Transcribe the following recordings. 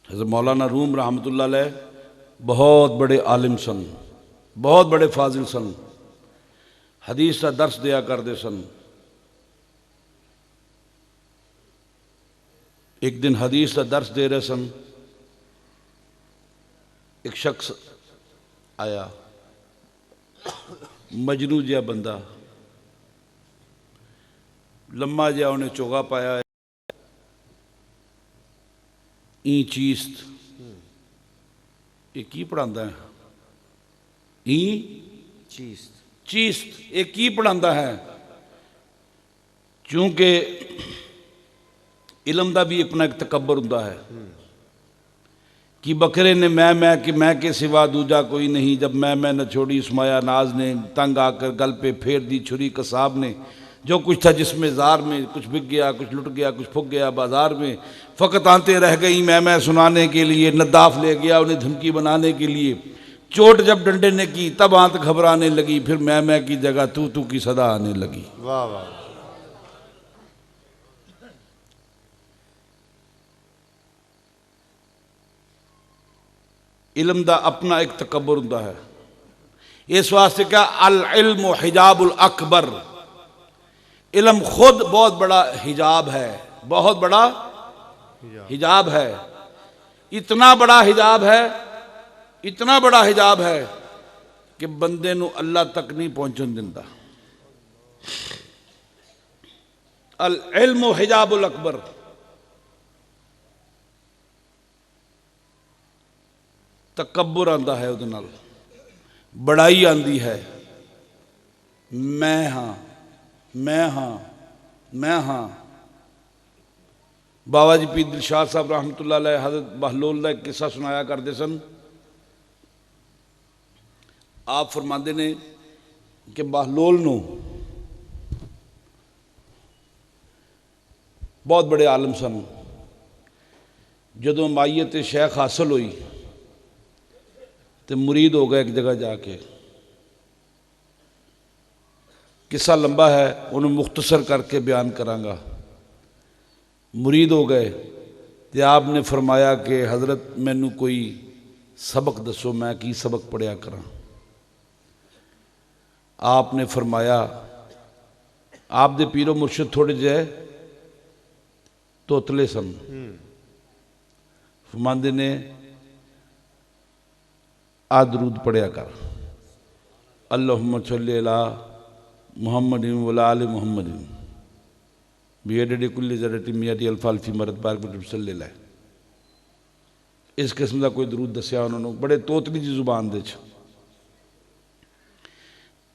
हज़रत मौलाना रूम रहमतुल्लाह अलैह बहुत बड़े आलिम सन, बहुत बड़े फाजिल सन, हदीस का दर्स दिया करते सन। एक दिन हदीस का दर्स दे रहे सन, एक शख्स आया, मजनू जिहा बंदा, लम्मा जिहा उन्हें चोगा पाया, ई चीस्त, ये की पढ़ांदा है, ई चीस्त चीस्त, ये की पढ़ांदा है। चूंकि इलम का भी अपना एक तकबर होंदा है कि बकरे ने मैं के सिवा दूजा कोई नहीं, जब मैं न छोड़ी उस्माया नाज ने, तंग आकर गल पे फेर दी छुरी कसाब ने, जो कुछ था जिसमें जार में, कुछ बिक गया, कुछ लुट गया, कुछ फुक गया बाजार में, फ़कत आते रह गई मैं सुनाने के लिए, नद्दाफ ले गया उन्हें धमकी बनाने के लिए, चोट जब डंडे ने की तब आंत घबराने लगी, फिर मैं की जगह तू की सदा आने लगी। वाह वाह। इल्म दा अपना एक तकबर होंदा है। इस वास्ते क्या अल इल्म हिजाबुल अकबर, इल्म खुद बहुत बड़ा हिजाब है, बहुत बड़ा हिजाब है। इतना बड़ा हिजाब है, इतना बड़ा हिजाब है कि बंदे नू अल्लाह तक नहीं पहुंचन दिंदा। अल इल्म हिजाबुल अकबर, तकब्बुर आंदा है, उहदे नाल बड़ाई आंदी है। मैं हाँ मैं हाँ मैं हाँ। बाबा जी पीर दिलशाद साहब रहमतुल्लाह अलैह हज़रत बहलोल का एक किस्सा सुनाया करते सन। आप फरमाते ने कि बहलोल नू बहुत बड़े आलम सन, जदों माइयत शेख हासिल हुई तो मुरीद हो गए एक जगह जाके। किस्सा लंबा है, उन्हें मुख्तसर करके बयान करांगा। मुरीद हो गए तो आपने फरमाया कि हज़रत मैनू कोई सबक दसो, मैं की सबक पढ़िया करा। आपने फरमाया, आप दे पीरो मुर्शिद थोड़े जे तोतले सन। फरमांदे ने आ दरूद पढ़िया कर, अल्लाहुम्मा सल्ली अला मुहम्मदिन वला आलि मुहम्मदिन बियदिही कुल्ली ज़र्रतिन मिय्यति अल्फ़ी मरद बारक सल्लल्लाहु। इस किस्म का कोई दरूद दसिया उन्होंने, बड़े तोतली जी जुबान दे,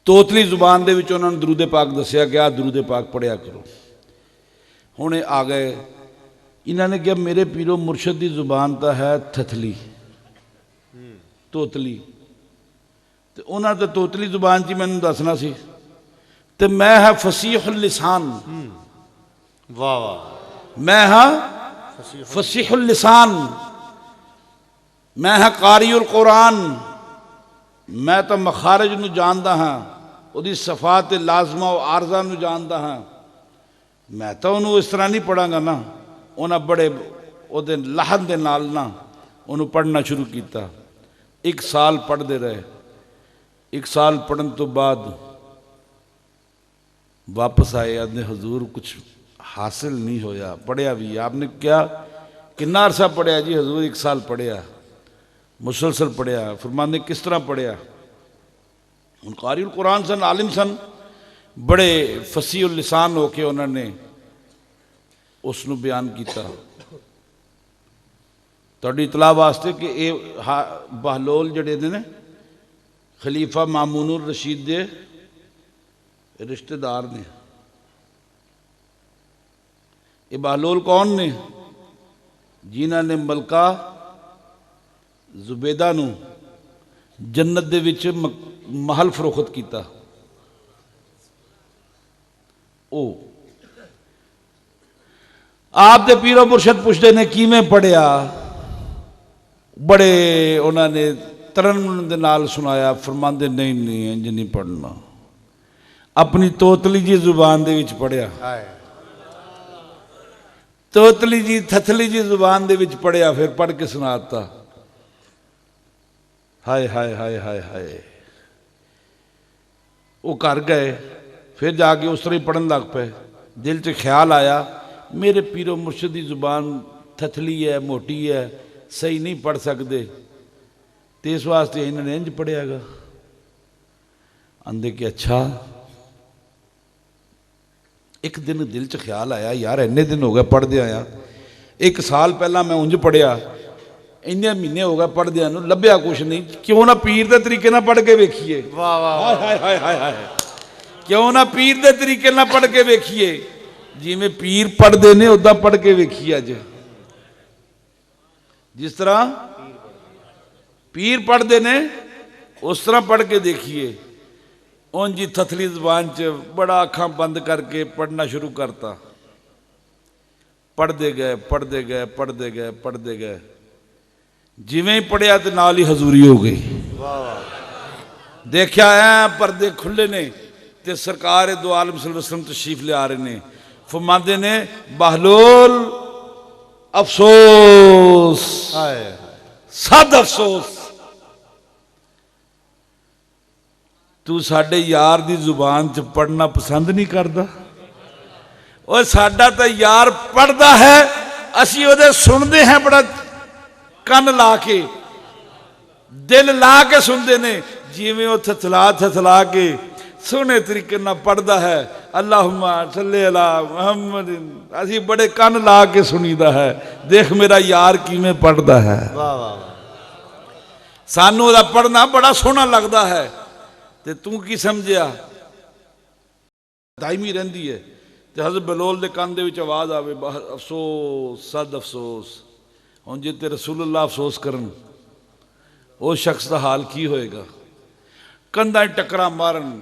तोतली जुबान दे विच उन्होंने दरूद पाक दसिया कि आ दरूद पाक पढ़िया करो। हुणे आ गए, इन्होंने कहा मेरे पीरो मुर्शद की जुबान तो है थथली, तोतली, तो उन्होंने तो तोतली जुबान च मैनू दसना सी, तो मैं है फसीहुल लिसान। वाह वाह। मैं हाँ फसीहुल लिसान, मैं है कारियुल कुरान, मैं तो मखारज नू जानदा हाँ, उहदी सफात लाजमा और आरजा नू जानदा हाँ। मैं तो उन्होंने इस तरह नहीं पढ़ांगा ना। उन्हें बड़े उहदे लहन दे नाल ना उन्होंने पढ़ना शुरू किया। एक साल पढ़ते रहे। एक साल पढ़न तो बाद वापस आए, आदने हजूर कुछ हासिल नहीं होया, पढ़िया भी। आपने क्या कितना अरसा पढ़िया जी? हजूर एक साल पढ़िया, मुसलसल पढ़िया। फरमाने किस तरह पढ़िया? उन कारिउल कुरान सन, आलिम सन, बड़े फसीहुल लिसान होके उन्होंने उसनू बयान किया। तुहाडी इतला वास्ते कि ये बहलोल जड़े ने खलीफा मामूनुर रशीद के रिश्तेदार ने। ये बहलोल कौन ने? जिन्हां ने मलका जुबैदा नू जन्नत दे विच महल फरोख्त किया। ओ आप दे पीरो मुर्शद पुछते ने किवें पढ़िया? बड़े उन्होंने तरन दे नाल सुनाया। फरमांदे नहीं नहीं इंज नहीं पढ़ना, अपनी तोतली जी जुबान दे विच पढ़िया। ਤੋਤਲੀ ਜੀ ਥਥਲੀ ਜੀ ਜ਼ੁਬਾਨ ਦੇ ਵਿੱਚ ਪੜਿਆ, ਫਿਰ ਪੜ੍ਹ ਕੇ ਸੁਣਾਤਾ। ਹਾਏ ਹਾਏ ਹਾਏ ਹਾਏ ਹਾਏ। ਉਹ ਘਰ ਗਏ, ਫਿਰ ਜਾ ਕੇ ਉਸ ਤਰ੍ਹਾਂ ਹੀ ਪੜ੍ਹਨ ਲੱਗ ਪਏ। ਦਿਲ 'ਚ ਖਿਆਲ ਆਇਆ ਮੇਰੇ ਪੀਰੋ ਮੁਰਸ਼ਿਦ ਦੀ ਜ਼ੁਬਾਨ ਥਥਲੀ ਹੈ, ਮੋਟੀ ਹੈ, ਸਹੀ ਨਹੀਂ ਪੜ੍ਹ ਸਕਦੇ, ਤੇ ਇਸ ਵਾਸਤੇ ਇਹਨਾਂ ਨੇ ਇੰਝ ਪੜ੍ਹਿਆਗਾ। ਆਂਦੇ ਕਿ ਅੱਛਾ। ਇੱਕ ਦਿਨ ਦਿਲ 'ਚ ਖਿਆਲ ਆਇਆ ਯਾਰ ਇੰਨੇ ਦਿਨ ਹੋ ਗਏ ਪੜ੍ਹਦੇ ਆਇਆ, 1 ਸਾਲ ਪਹਿਲਾਂ ਮੈਂ ਉਂਝ ਪੜ੍ਹਿਆ, ਇੰਨੇ ਮਹੀਨੇ ਹੋ ਗਏ ਪੜ੍ਹਦਿਆਂ ਨੂੰ, ਲੱਭਿਆ ਕੁਛ ਨਹੀਂ, ਕਿਉਂ ਨਾ ਪੀਰ ਦੇ ਤਰੀਕੇ ਨਾਲ ਪੜ੍ਹ ਕੇ ਵੇਖੀਏ। ਵਾਹ ਵਾਹ ਹਾਏ ਹਾਏ ਹਾਏ ਹਾਏ। ਕਿਉਂ ਨਾ ਪੀਰ ਦੇ ਤਰੀਕੇ ਨਾਲ ਪੜ੍ਹ ਕੇ ਵੇਖੀਏ, ਜਿਵੇਂ ਪੀਰ ਪੜ੍ਹਦੇ ਨੇ ਉੱਦਾਂ ਪੜ੍ਹ ਕੇ ਵੇਖੀਏ। ਅੱਜ ਜਿਸ ਤਰ੍ਹਾਂ ਪੀਰ ਪੜ੍ਹਦੇ ਨੇ ਉਸ ਤਰ੍ਹਾਂ ਪੜ੍ਹ ਕੇ ਦੇਖੀਏ। ਉਂਝ ਹੀ ਥਥਲੀ ਜ਼ੁਬਾਨ 'ਚ ਬੜਾ ਅੱਖਾਂ ਬੰਦ ਕਰਕੇ ਪੜ੍ਹਨਾ ਸ਼ੁਰੂ ਕਰਤਾ। ਪੜ੍ਹਦੇ ਗਏ ਪੜ੍ਹਦੇ ਗਏ ਪੜ੍ਹਦੇ ਗਏ ਪੜ੍ਹਦੇ ਗਏ, ਜਿਵੇਂ ਹੀ ਪੜ੍ਹਿਆ ਤੇ ਨਾਲ ਹੀ ਹਜ਼ੂਰੀ ਹੋ ਗਈ। ਵਾਹ ਵਾਹ। ਦੇਖਿਆ ਐ ਪਰਦੇ ਖੁੱਲੇ ਨੇ ਤੇ ਸਰਕਾਰ ਦੋ ਆਲਮ ਸੱਲੱਲਾਹੁ ਅਲੈहि ਵਸੱਲਮ ਤਸ਼ਰੀਫ ਲਿਆ ਰਹੇ ਨੇ। ਫਰਮਾਉਂਦੇ ਨੇ ਬਹਲੋਲ ਅਫਸੋਸ, ਹਾਏ ਸਦ ਅਫਸੋਸ, ਤੂੰ ਸਾਡੇ ਯਾਰ ਦੀ ਜ਼ੁਬਾਨ 'ਚ ਪੜ੍ਹਨਾ ਪਸੰਦ ਨਹੀਂ ਕਰਦਾ। ਉਹ ਸਾਡਾ ਤਾਂ ਯਾਰ ਪੜ੍ਹਦਾ ਹੈ, ਅਸੀਂ ਉਹਦੇ ਸੁਣਦੇ ਹਾਂ ਬੜਾ ਕੰਨ ਲਾ ਕੇ, ਦਿਲ ਲਾ ਕੇ ਸੁਣਦੇ ਨੇ। ਜਿਵੇਂ ਉਹ ਥਥਲਾ ਥਥਲਾ ਕੇ ਸੋਹਣੇ ਤਰੀਕੇ ਨਾਲ ਪੜ੍ਹਦਾ ਹੈ, ਅੱਲਾਹੁਮਾ ਸੱਲੇ ਅਲਾ ਮੁਹੰਮਦ, ਅਸੀਂ ਬੜੇ ਕੰਨ ਲਾ ਕੇ ਸੁਣੀਦਾ ਹੈ। ਦੇਖ ਮੇਰਾ ਯਾਰ ਕਿਵੇਂ ਪੜ੍ਹਦਾ ਹੈ। ਵਾਹ ਵਾਹ। ਸਾਨੂੰ ਉਹਦਾ ਪੜ੍ਹਨਾ ਬੜਾ ਸੋਹਣਾ ਲੱਗਦਾ ਹੈ, ਤੇ ਤੂੰ ਕੀ ਸਮਝਿਆ ਦਾਇਮੀ ਰਹਿੰਦੀ ਹੈ। ਤੇ ਹਜ਼ਰਤ ਬਲੋਲ ਦੇ ਕੰਨ ਦੇ ਵਿੱਚ ਆਵਾਜ਼ ਆਵੇ ਅਫਸੋਸ ਸਦ ਅਫਸੋਸ। ਹੁਣ ਜੇ ਤੇ ਰਸੂਲullah ਅਫਸੋਸ ਕਰਨ, ਉਸ ਸ਼ਖਸ ਦਾ ਹਾਲ ਕੀ ਹੋਏਗਾ। ਕੰਧਾਂ 'ਚ ਟੱਕਰਾਂ ਮਾਰਨ,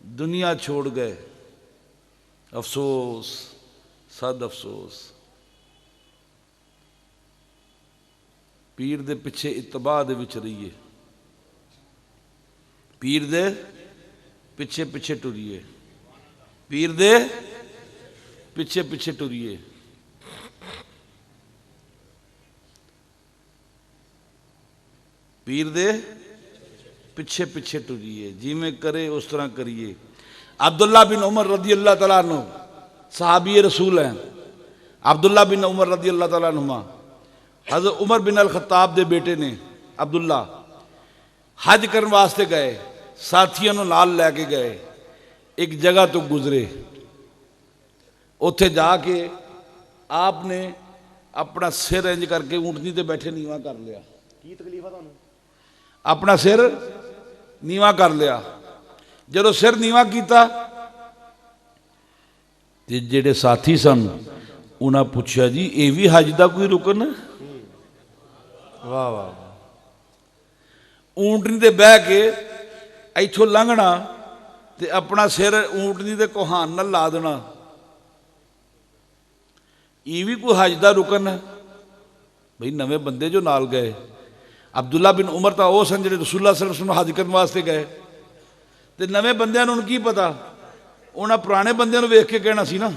ਦੁਨੀਆ ਛੋੜ ਗਏ। ਅਫਸੋਸ ਸਦ ਅਫਸੋਸ। ਪੀਰ ਦੇ ਪਿੱਛੇ ਇਤਬਾਹ ਦੇ ਵਿੱਚ ਰਹੀਏ, ਪੀਰ ਦੇ ਪਿੱਛੇ ਪਿੱਛੇ ਟੁਰੀਏ, ਪੀਰ ਦੇ ਪਿੱਛੇ ਪਿੱਛੇ ਟੁਰੀਏ। ਪੀਰ ਦੇ ਪਿੱਛੇ ਪਿੱਛੇ ਟੁਰੀਏ, ਜਿਵੇਂ करे उस तरह करिए। अब्दुल्ला बिन उमर रदी अल्लाह तआला अन्हु सहाबी रसूल हैं। अब्दुल्ला बिन उमर रदी अल्लाह तआला अन्हुमा हज़रत उमर बिन अल खत्ताब दे बेटे ने अब्दुल्ला हज करने वास्ते गए, साथियों को नाल लैके गए। एक जगह तो गुजरे, उत्थे जाके आपने अपना सिर इंज करके ऊँटनी ते बैठे नीवा कर लिया। की तकलीफ है तुहानू? अपना सिर नीवा कर लिया। जदों सिर नीवा किया ते जेड़े साथी सन उन्हें पूछा जी ये भी हज का कोई रुकन है? वाह वाह। ऊँटनी ते बह के इथों लंघना ते अपना सिर ऊँटनी के कोहान नाल ला देना, ये भी कोई हज का रुकन है? भाई नवे बंदे जो नाल गए, अब्दुल्ला बिन उमर तो वह सन जो रसूलुल्लाह सल्लल्लाहु अलैहि वसल्लम हज करने वास्ते गए, तो नवे बंदियां नूं की पता, उन्हें पुराने बंदियां नूं वेख के कहना सी ना।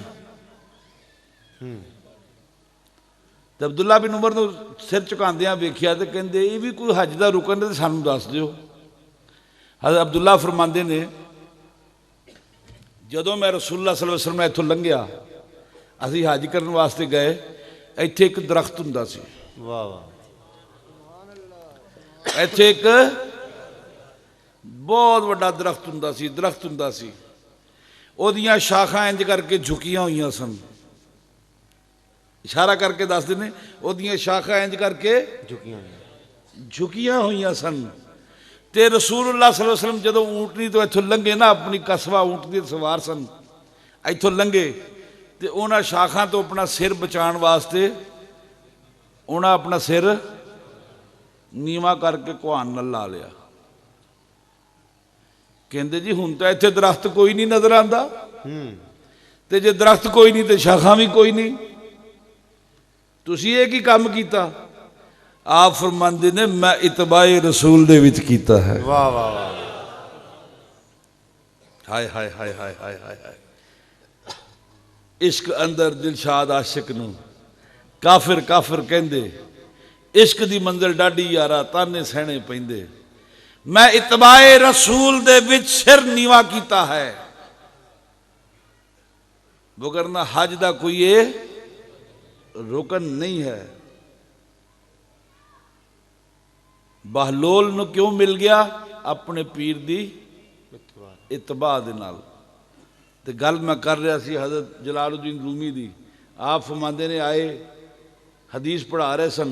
तो अब्दुल्ला बिन उमर नूं सिर झुकांदियां वेख्या तो कहंदे ये भी कोई हज का रुकन है तो सानूं दस दिओ। हज़रत अब्दुल्ला फरमांदे ने जदों मैं रसूलुल्लाह सल्लल्लाहु अलैहि वसल्लम इत्थों लंघिया, असीं हज करने वास्ते गए, इत्थे एक दरख्त हुंदा सी। वाह वाह। इत्थे एक बहुत वड्डा दरख्त हुंदा सी, दरख्त हुंदा सी, ओहदियां शाखां इंज करके झुकियां हुईयां सन। इशारा करके दसदे ने ओहदियां शाखां इंज करके झुकियां हुईयां सन। ते रसूलुल्लाह सल्लल्लाहु अलैहि वसल्लम जदों ऊँटनी तो इत्थों लंघे ना, अपनी कस्बा ऊँटनी सवार सन, इत्थों लंघे ते उन्हां शाखां तो अपना सिर बचाने वास्ते उन्हां अपना सिर नीवा करके कुहान नाल ला लिया। कहंदे जी हुण तां इत्थे दरख्त कोई नहीं नजर आंदा, ते जे दरख्त कोई नहीं तो शाखां भी कोई नहीं, तुसीं ये की काम कीता? आप फरमांदे ने मैं इतबाए रसूल दे विच कीता है। वाह वाह वाह। हाय हाय हाय हाय हाय हाय हाय। इश्क अंदर दिलशाद आशिक नूं काफिर काफिर कहंदे, इश्क दी मंजिल डाडी यारा ताने सहने पैंदे। मैं इतबाए रसूल दे विच सिर नीवा कीता है, वगरना हज दा कोई ये रुकन नहीं है। बहलोल नूं क्यों मिल गया? अपने पीर दी इतबा दे नाल। ते गल मैं कर रहा सी हज़रत जलालुद्दीन रूमी दी। आप फरमांदे ने आए हदीस पढ़ा रहे सन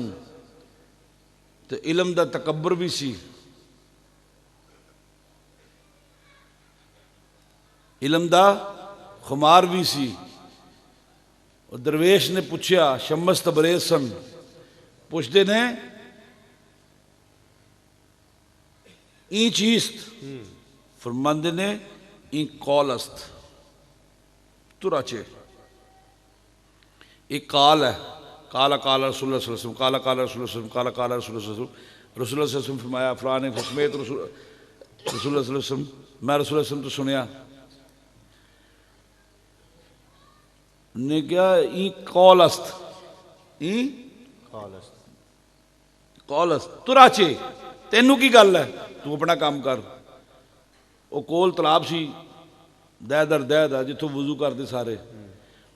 तो इलम दा तकब्बर भी सी, इलम दा खुमार भी सी। और दरवेश ने पूछया, शम्स तबरेज सन, पुछते ने ई चीस्त, फरमांदे ने ई कौलस्त तुराचे। एक काल है, काला काला रसूलुल्लाह सल्लल्लाहु अलैहि वसल्लम, काला काला रसूलुल्लाह सल्लल्लाहु अलैहि वसल्लम, काला काला रसूलुल्लाह सल्लल्लाहु अलैहि वसल्लम। रसूलुल्लाह सल्लल्लाहु अलैहि वसल्लम फरमाया फलां ने फसमेत रसूलुल्लाह सल्लल्लाहु अलैहि वसल्लम, मैं रसूलुल्लाह सल्लल्लाहु अलैहि वसल्लम तो सुनया। ने क्या ई कौलस्त, ई कौलस्त तुराचे, तेनू की गल है, तू अपना काम कर। वो कोल तलाब सी दैदर दैद जिथों वजू करते सारे,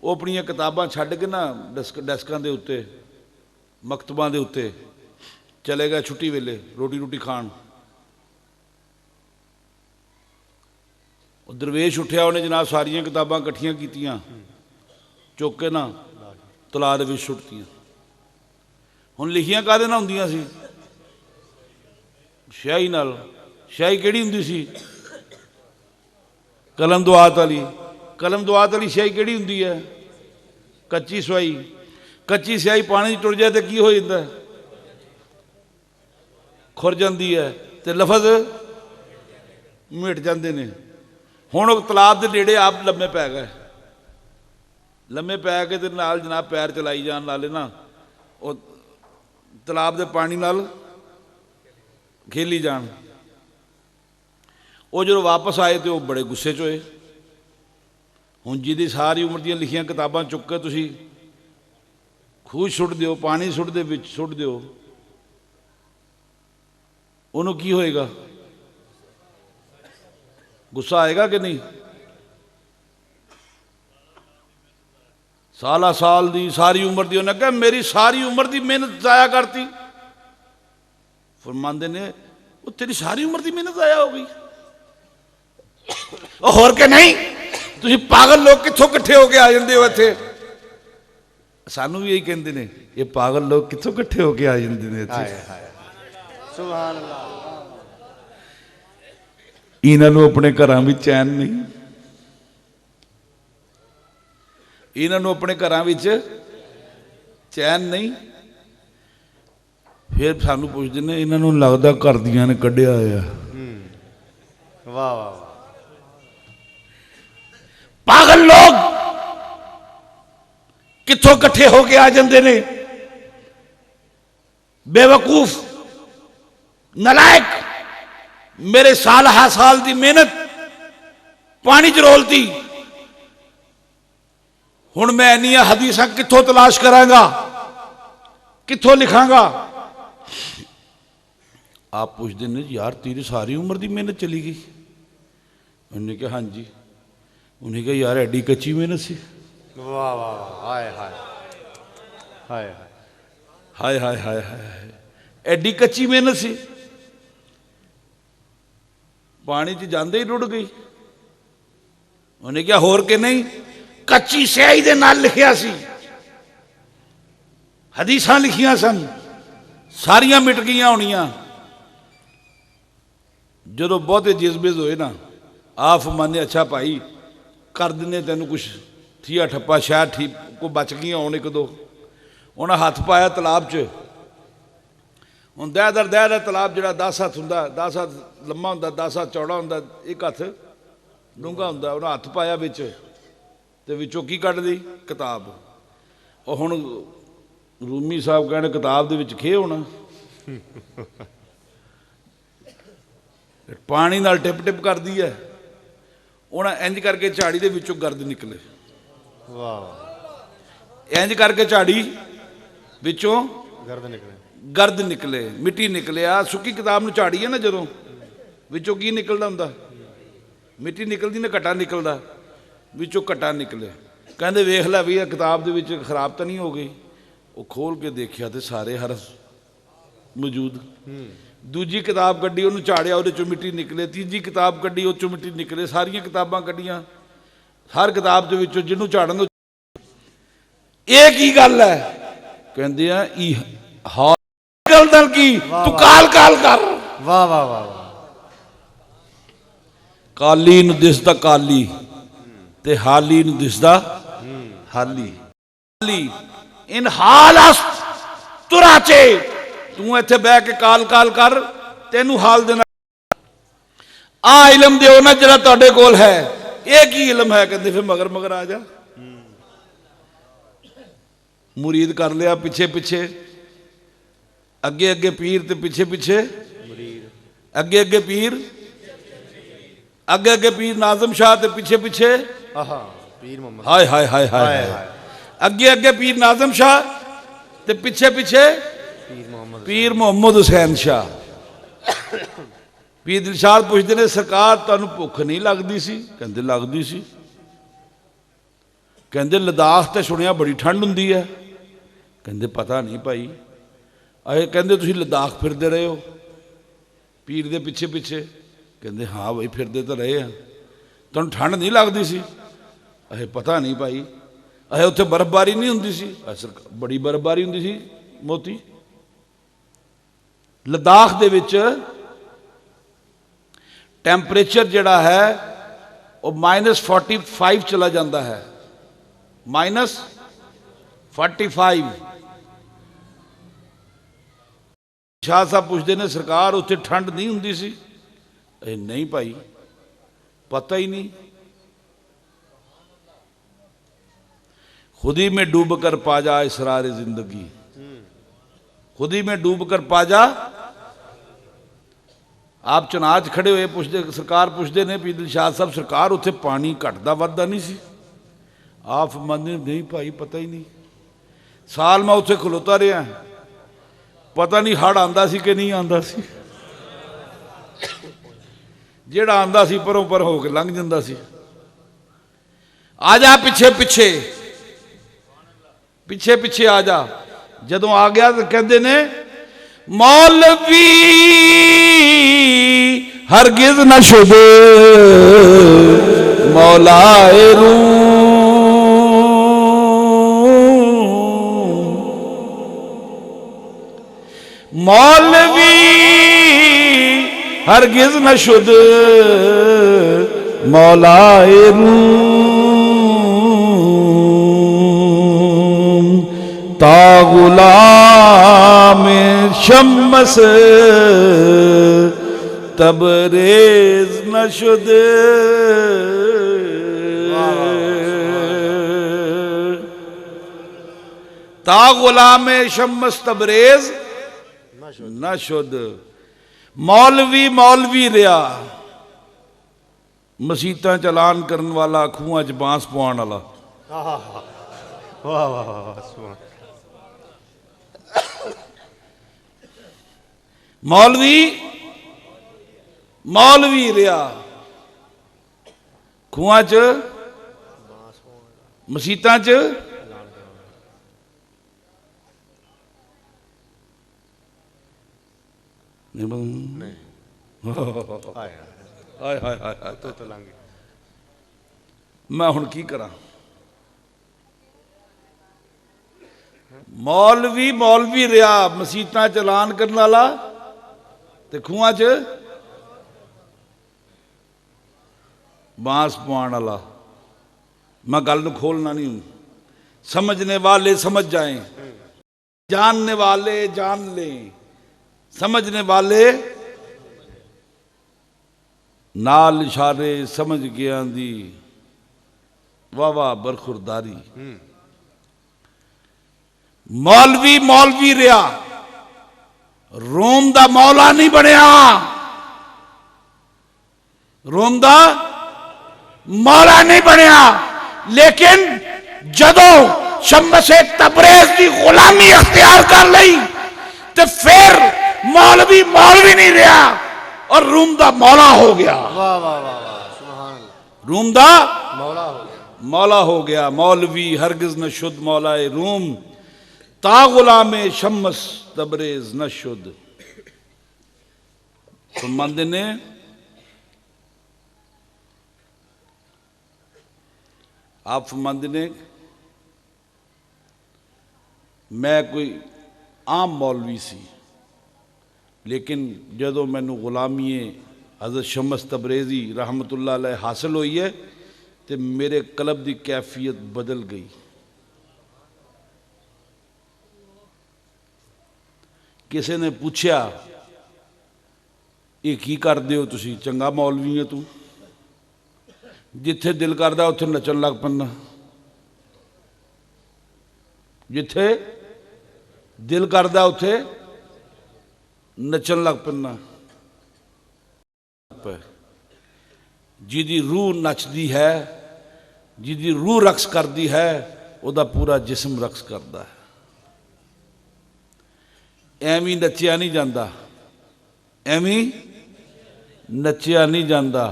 वो अपनियां किताबां छड्ड के ना डैस्कां दे उत्ते मकतबां दे उत्ते चले गए छुट्टी वेले रोटी रोटी खाण। दरवेश उठ्या, उन्हें जनाब सारियां किताबां कट्ठियां कीतियां, चुक के ना तलाब दे विच सुट्टियां। हुण लिखियां काहदे नाल हुंदियां सी? स्याही नाल। स्याही किहड़ी हुंदी सी? कलम दुआत वाली। कलम दुआत वाली स्याही किहड़ी हुंदी है? कच्ची स्याही। कच्ची स्याही पानी टुर जाए तो की हो जाता है? खुर जाती है, तो लफज मिट जाते हैं। हुण तलाब के नेड़े आप लम्मे पै गए, लम्मे पै के ते नाल जनाब पैर चलाई जान नाले ना वो तलाब के पानी नाल खेली जान। वो जो वापस आए तो वो बड़े गुस्से च होए। हुण जिहदी सारी उम्र दी लिखियां किताबां चुक के तुसीं खूह सुट दिओ, पानी सुट दे विच सुट दिओ, उन्होंने की होएगा? गुस्सा आएगा कि नहीं? साला साल दी सारी उम्र दी उन्हें कहा मेरी सारी उम्र दी मेहनत जाया करती। फरमांदे ने वो तेरी सारी उम्र दी मेहनत जाया हो गई। होर के नहीं, तुसीं पागल लोग कित्थों इकट्ठे होके आ जांदे हो इत्थे? सानू भी यही कहते हैं, ये पागल लोग कित्थों इकट्ठे होके आ जांदे ने इत्थे? सुभान अल्लाह। इन्हों अपने घरां विच चैन नहीं, इन्हों अपने घरां विच चैन नहीं। फिर सानू पुछदे ने इन्हों लगदा घर दियां ने कढ़िया होया। वाह वाह वाह। पागल लोग कित्थों इकट्ठे होके आ जाते ने? बेवकूफ नलायक, मेरे साल हा साल की मेहनत पानी च रोलती। हुण मैं इन्नियां हदीसां कित्थों तलाश करांगा, कित्थों लिखांगा? आप पूछते हैं यार तेरी सारी उम्र की मेहनत चली गई? उन्हें कहा हाँ जी। उन्हें कहा यार एडी कच्ची मेहनत सी। वाह वाह वाह। हाय हाय हाय हाय हाय हाय हाय, एडी कच्ची मेहनत सी, पानी च जाते ही रुड़ गई। उन्हें क्या होर के नहीं, कच्ची स्याही दे नाल लिखिया सी, हदीसां लिखियां सन, सारियां मिट गई होनियां। जदों बहुते जिजबेज होए ना, आप माने अच्छा भाई कर दिने तेन कुछ थिया ठप्पा, शायद ठीक को बच गई होने एक दो। उन्हें हाथ पाया तलाब च। हुण दह दर तलाब जो 10 हथ होंदा, 10 हथ लम्मा होंदा, 10 हथ चौड़ा होंदा, एक हथ डूंगा होंदा। उन्हें हथ पाया विच ते विचों की कढ़ दी? किताब। और हुण रूमी साहब कहने किताब दे विच खे होना, पानी नाल टिप टिप कर दी है। उन्हें इंज करके झाड़ी दे विचों गर्द निकले। वाह इंज करके झाड़ी विचों गर्द निकले गर्द निकले, मिट्टी निकले। आ सुक्की किताब में झाड़ी है ना, जदों विचों की निकलदा हुंदा, मिट्टी निकलदी ना, घटा निकलदा, विचों घटा निकले। कहंदे वेख लै भी किताब दे विच खराब तो नहीं हो गई। वो खोल के देखिया तो सारे हरफ मौजूद। दूजी किताब कड्डी, उन्होंने झाड़िया, वो चों मिट्टी निकले। तीजी किताब कड्डी, उस चों मिट्टी निकले। सारिया किताबां कड्डियां, हर किताब के विचों जिन्हों झाड़न ये की गल है? कहंदे आ हाल निकलदा की तू काल काल कर। वाह वाह वाह वाह काली नूं दिसदा काली ते हाली नूं दिसदा हाली। हाली इन हाल तुराचे, तू इत्थे बह के काल काल कर, तेनू हाल देना। आ इलम दिओ ना जिहड़ा तुहाडे कोल है। ये की इलम है? कहंदे फिर मगर मगर आ जा। मुरीद कर लिया पिछे पिछे, अगे अगे पीर ते पिछे पिछे अगे अगे पीर, अगे अगे पीर नाज़िम शाह ते पिछे पिछे पीर मोहम्मद। हाय हाय हाय हाय हाय। अगे अगे पीर नाज़िम शाह ते पिछे पिछे पीर मोहम्मद हुसैन शाह। पीर दिलशाद पुछदे ने सरकार तुहानू भुख नहीं लगदी सी? कहंदे लगदी सी। कहंदे लद्दाख ते सुनिया बड़ी ठंड हुंदी है। कहंदे पता नहीं भाई। अहे कहंदे तुसीं लद्दाख फिरदे रहे हो पीर दे पिछे पिछे? कहंदे हाँ भाई फिरदे तो रहे हैं। तुहानू ठंड नहीं लगदी सी? अहे पता नहीं भाई। अहे उत्थे बर्फबारी नहीं हुंदी सी? बड़ी बर्फबारी हुंदी सी मोती। लद्दाख दे विच टैंपरेचर जिहड़ा है वो -45 चला जाता है, -45। शाह साहब पुछते ने सरकार उत्थे ठंड नहीं हुंदी सी? नहीं भाई पता ही नहीं। खुद ही में डूब कर पा जा इसरार जिंदगी, खुद ही में डूब कर पा जा। आप चनाच खड़े हुए पुछते, सरकार पुछते ने पीर दिलशाद साहब सरकार उत्थे पानी घटदा वधदा नहीं सी? आप फरमांदे नहीं भाई पता ही नहीं। साल मैं उत्थे खलोता रहा, पता नहीं हड़ आंदा सी कि नहीं आंदा सी। जेड़ा आंदा सी परों पर हो के लंघ जांदा सी। आ जा पिछे पिछे, पिछे पिछे आ जा। जदों आ गया तो कहते ने मौलवी हरगिज न शुद मौलाए मौलवी हरगिज न शुद मौलाए ता गुलाम शम्स तबरेज न शुद। ता गुलाम शम्स तबरेज न शुद। मौलवी मौलवी रिया, मसीतां चलान करन वाला, खूहां च बांस पवाण वाला। वाह वाह वाह। मौलवी मौलवी रिया, खूहां च मसीतां च नहीं। हाय हाय हाय हाय तो लांगे। मैं हुण की करा? मौलवी मौलवी रिया, मसीतां चलान करने वाला ते खूहां च बांस पवाण वाला। मैं गल नूं खोलना नहीं हूं। समझने वाले समझ जाएं, जानने वाले जान लें, समझने वाले नाल इशारे समझ गया दी वाह वाह बरखुरदारी। मौलवी मौलवी रिया, रोम दा मौला नहीं बनया, रोम दा मौला नहीं बनया, लेकिन जदों शम्स तबरेज की गुलामी अख्तियार कर ली तो फिर मौलवी मौलवी नहीं रहा और रूम दा मौला हो गया। वाह वाह वाह वाह, सुभान अल्लाह। रूम दा मौला हो गया। मौला हो गया। मौलवी हरगिज न शुद्ध मौलाए रूम, ता गुलामे शम्स तबरेज न शुद्ध। फरमांदे ने आप फरमांदे ने मैं कोई आम मौलवी सी, लेकिन जदों मैनू गुलामी हज़रत शम्स तबरेज़ी रहमतुल्लाह अलैह हासिल हुई है तो मेरे कलब की कैफियत बदल गई। किसी ने पूछा ये की करदे हो तुसी, चंगा मौलवी है तू, जिथे दिल करदा उत्थे नचन लग पैना, जिथे दिल करदा उत्थे नचन लग पैना। जिहदी रूह नचदी है, जिहदी रूह रक्स करदी है, उहदा पूरा जिस्म रक्स करदा है। एवं नचिया नहीं जाता, एवं नचिया नहीं जाता,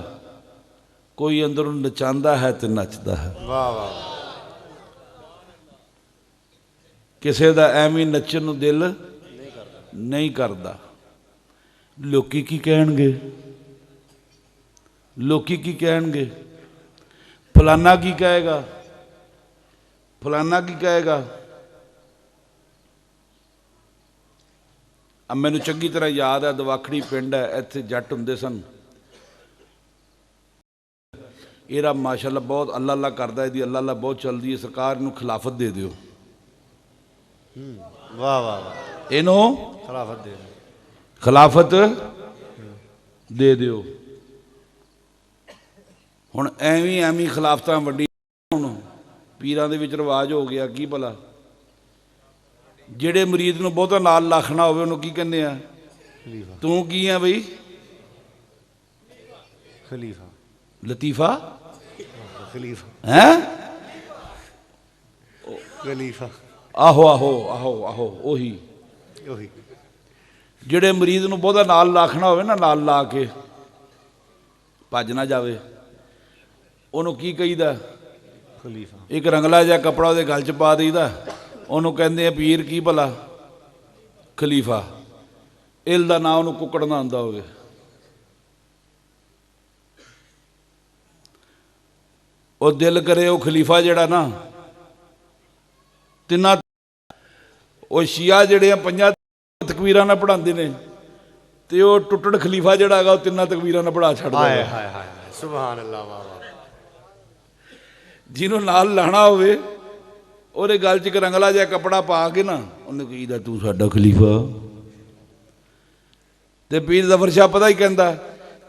कोई अंदरों नचांदा है तो नचदा है। वाह वाह, किसी का एवं नचन नूं दिल नहीं करता। लोकी की कहणगे, लोकी की कहणगे, फलाना की कहेगा, फलाना की कहेगा। अब मैनू चंगी तरह याद है, दवाखड़ी पिंड है, इत्थे जट हुंदे सन। एरा माशाअल्लाह बहुत अल्लाह अल्लाह करदा, इहदी अल्लाह अल्लाह बहुत चलदी है। सरकार नूं खिलाफत दे दिओ। वाह वाह वाह, इनू खिलाफत दे, खिलाफत दे दिओ। हुण एवं एवं खिलाफत वड्डी, हुण पीरां दे विच रिवाज हो गया की भला, ਜਿਹੜੇ ਮਰੀਦ ਨੂੰ ਬਹੁਤਾ ਨਾਲ ਲੱਖਣਾ ਹੋਵੇ ਉਹਨੂੰ ਕੀ ਕਹਿੰਦੇ ਆ, ਤੂੰ ਕੀ ਆ ਬਈ, खलीफा ਲਤੀਫਾ खलीफा ਹੈ। खलीफा ਆਹੋ ਆਹੋ ਆਹੋ ਆਹੋ ਉਹੀ ਉਹੀ ਜਿਹੜੇ ਮਰੀਦ ਨੂੰ ਬਹੁਤਾ ਨਾਲ ਲੱਖਣਾ ਹੋਵੇ ਨਾ, ਨਾਲ ਲਾ ਕੇ ਭੱਜ ਨਾ ਜਾਵੇ, ਉਹਨੂੰ ਕੀ ਕਹੀਦਾ, खलीफा। ਇੱਕ ਰੰਗਲਾ ਜਿਹਾ ਕੱਪੜਾ ਉਹਦੇ ਗਲ 'ਚ ਪਾ ਦੇਈਦਾ, ਉਹਨੂੰ ਕਹਿੰਦੇ ਆ ਪੀਰ ਕੀ ਭਲਾ, ਖਲੀਫਾ। ਇਲ ਦਾ ਨਾਂ ਉਹਨੂੰ ਕੁੱਕੜ ਨਾ ਆਉਂਦਾ ਹੋਵੇ। ਉਹ ਦਿਲ ਕਰੇ ਉਹ ਖਲੀਫਾ ਜਿਹੜਾ ਨਾ, ਤਿੰਨਾਂ, ਉਹ ਸ਼ੀਆ ਜਿਹੜੇ ਆ ਪੰਜਾਂ ਤਕਬੀਰਾਂ ਨਾਲ ਪੜ੍ਹਾਉਂਦੇ ਨੇ, ਤੇ ਉਹ ਟੁੱਟੜ ਖਲੀਫਾ ਜਿਹੜਾ ਹੈਗਾ ਉਹ ਤਿੰਨਾਂ ਤਕਬੀਰਾਂ ਨਾਲ ਪੜ੍ਹਾ ਛੱਡਦਾ हाय ਹੈ। हाय हाय, सुभान अल्लाह। वाह वाह, ਜਿਹਨੂੰ ਨਾਲ ਲਾਣਾ ਹੋਵੇ ਉਹਦੇ ਗਲ 'ਚ ਇੱਕ ਰੰਗਲਾ ਜਿਹਾ ਕੱਪੜਾ ਪਾ ਕੇ ਨਾ, ਉਹਨੇ ਕਹੀਦਾ ਤੂੰ ਸਾਡਾ ਖਲੀਫਾ। ਤੇ ਪੀਰ ਜ਼ਫਰ ਸ਼ਾਹ ਪਤਾ ਹੀ ਕਹਿੰਦਾ,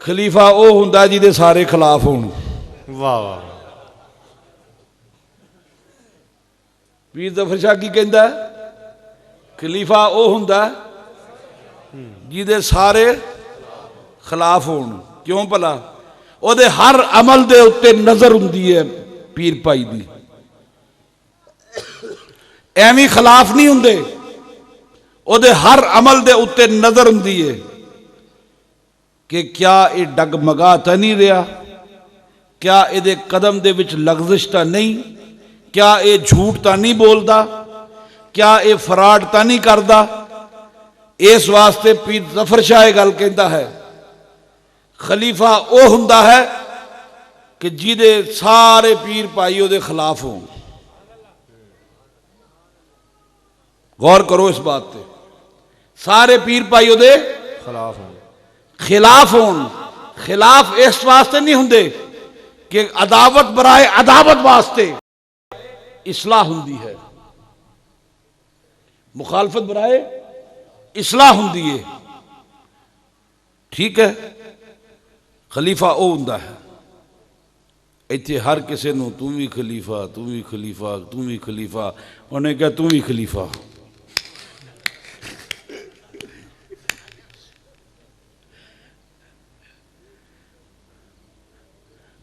ਖਲੀਫਾ ਉਹ ਹੁੰਦਾ ਜਿਹਦੇ ਸਾਰੇ ਖਿਲਾਫ ਹੋਣ। वाह वाह, ਪੀਰ ਜ਼ਫਰ ਸ਼ਾਹ ਕੀ ਕਹਿੰਦਾ, ਖਲੀਫਾ ਉਹ ਹੁੰਦਾ ਜਿਹਦੇ ਸਾਰੇ ਖਿਲਾਫ ਹੋਣ। ਕਿਉਂ ਭਲਾ, ਉਹਦੇ ਹਰ ਅਮਲ ਦੇ ਉੱਤੇ ਨਜ਼ਰ ਹੁੰਦੀ ਹੈ ਪੀਰ ਭਾਈ ਦੀ। ਐਵੇਂ ਖਿਲਾਫ ਨਹੀਂ ਹੁੰਦੇ, ਉਹਦੇ ਹਰ ਅਮਲ ਦੇ ਉੱਤੇ ਨਜ਼ਰ ਹੁੰਦੀ ਹੈ ਕਿ ਕਿਆ ਇਹ ਡਗਮਗਾ ਤਾਂ ਨਹੀਂ ਰਿਹਾ, ਕਿਆ ਇਹਦੇ ਕਦਮ ਦੇ ਵਿੱਚ ਲਗਜ਼ਿਸ਼ ਤਾਂ ਨਹੀਂ, ਕਿਆ ਇਹ ਝੂਠ ਤਾਂ ਨਹੀਂ ਬੋਲਦਾ, ਕਿਆ ਇਹ ਫਰਾਡ ਤਾਂ ਨਹੀਂ ਕਰਦਾ। ਇਸ ਵਾਸਤੇ ਪੀਰ ਜ਼ਫਰ ਸ਼ਾਹ ਇਹ ਗੱਲ ਕਹਿੰਦਾ ਹੈ, ਖਲੀਫਾ ਉਹ ਹੁੰਦਾ ਹੈ ਕਿ ਜਿਹਦੇ ਸਾਰੇ ਪੀਰ ਭਾਈ ਉਹਦੇ ਖਿਲਾਫ ਹੋਣ। गौर करो इस बात पे, सारे पीर भाई ਉਹਦੇ खिलाफ हो, खिलाफ होन। खिलाफ इस वास्ते नहीं होंगे कि अदावत बराए अदावत वास्ते इस्लाह होंदी है, मुखालफत बराए इस्लाह होंदी है। ठीक है, खलीफा वो होंदा है। इत्थे हर किसी नूं तू भी खलीफा, तू भी खलीफा, तू भी खलीफा, उन्हें कहा तू भी खलीफा।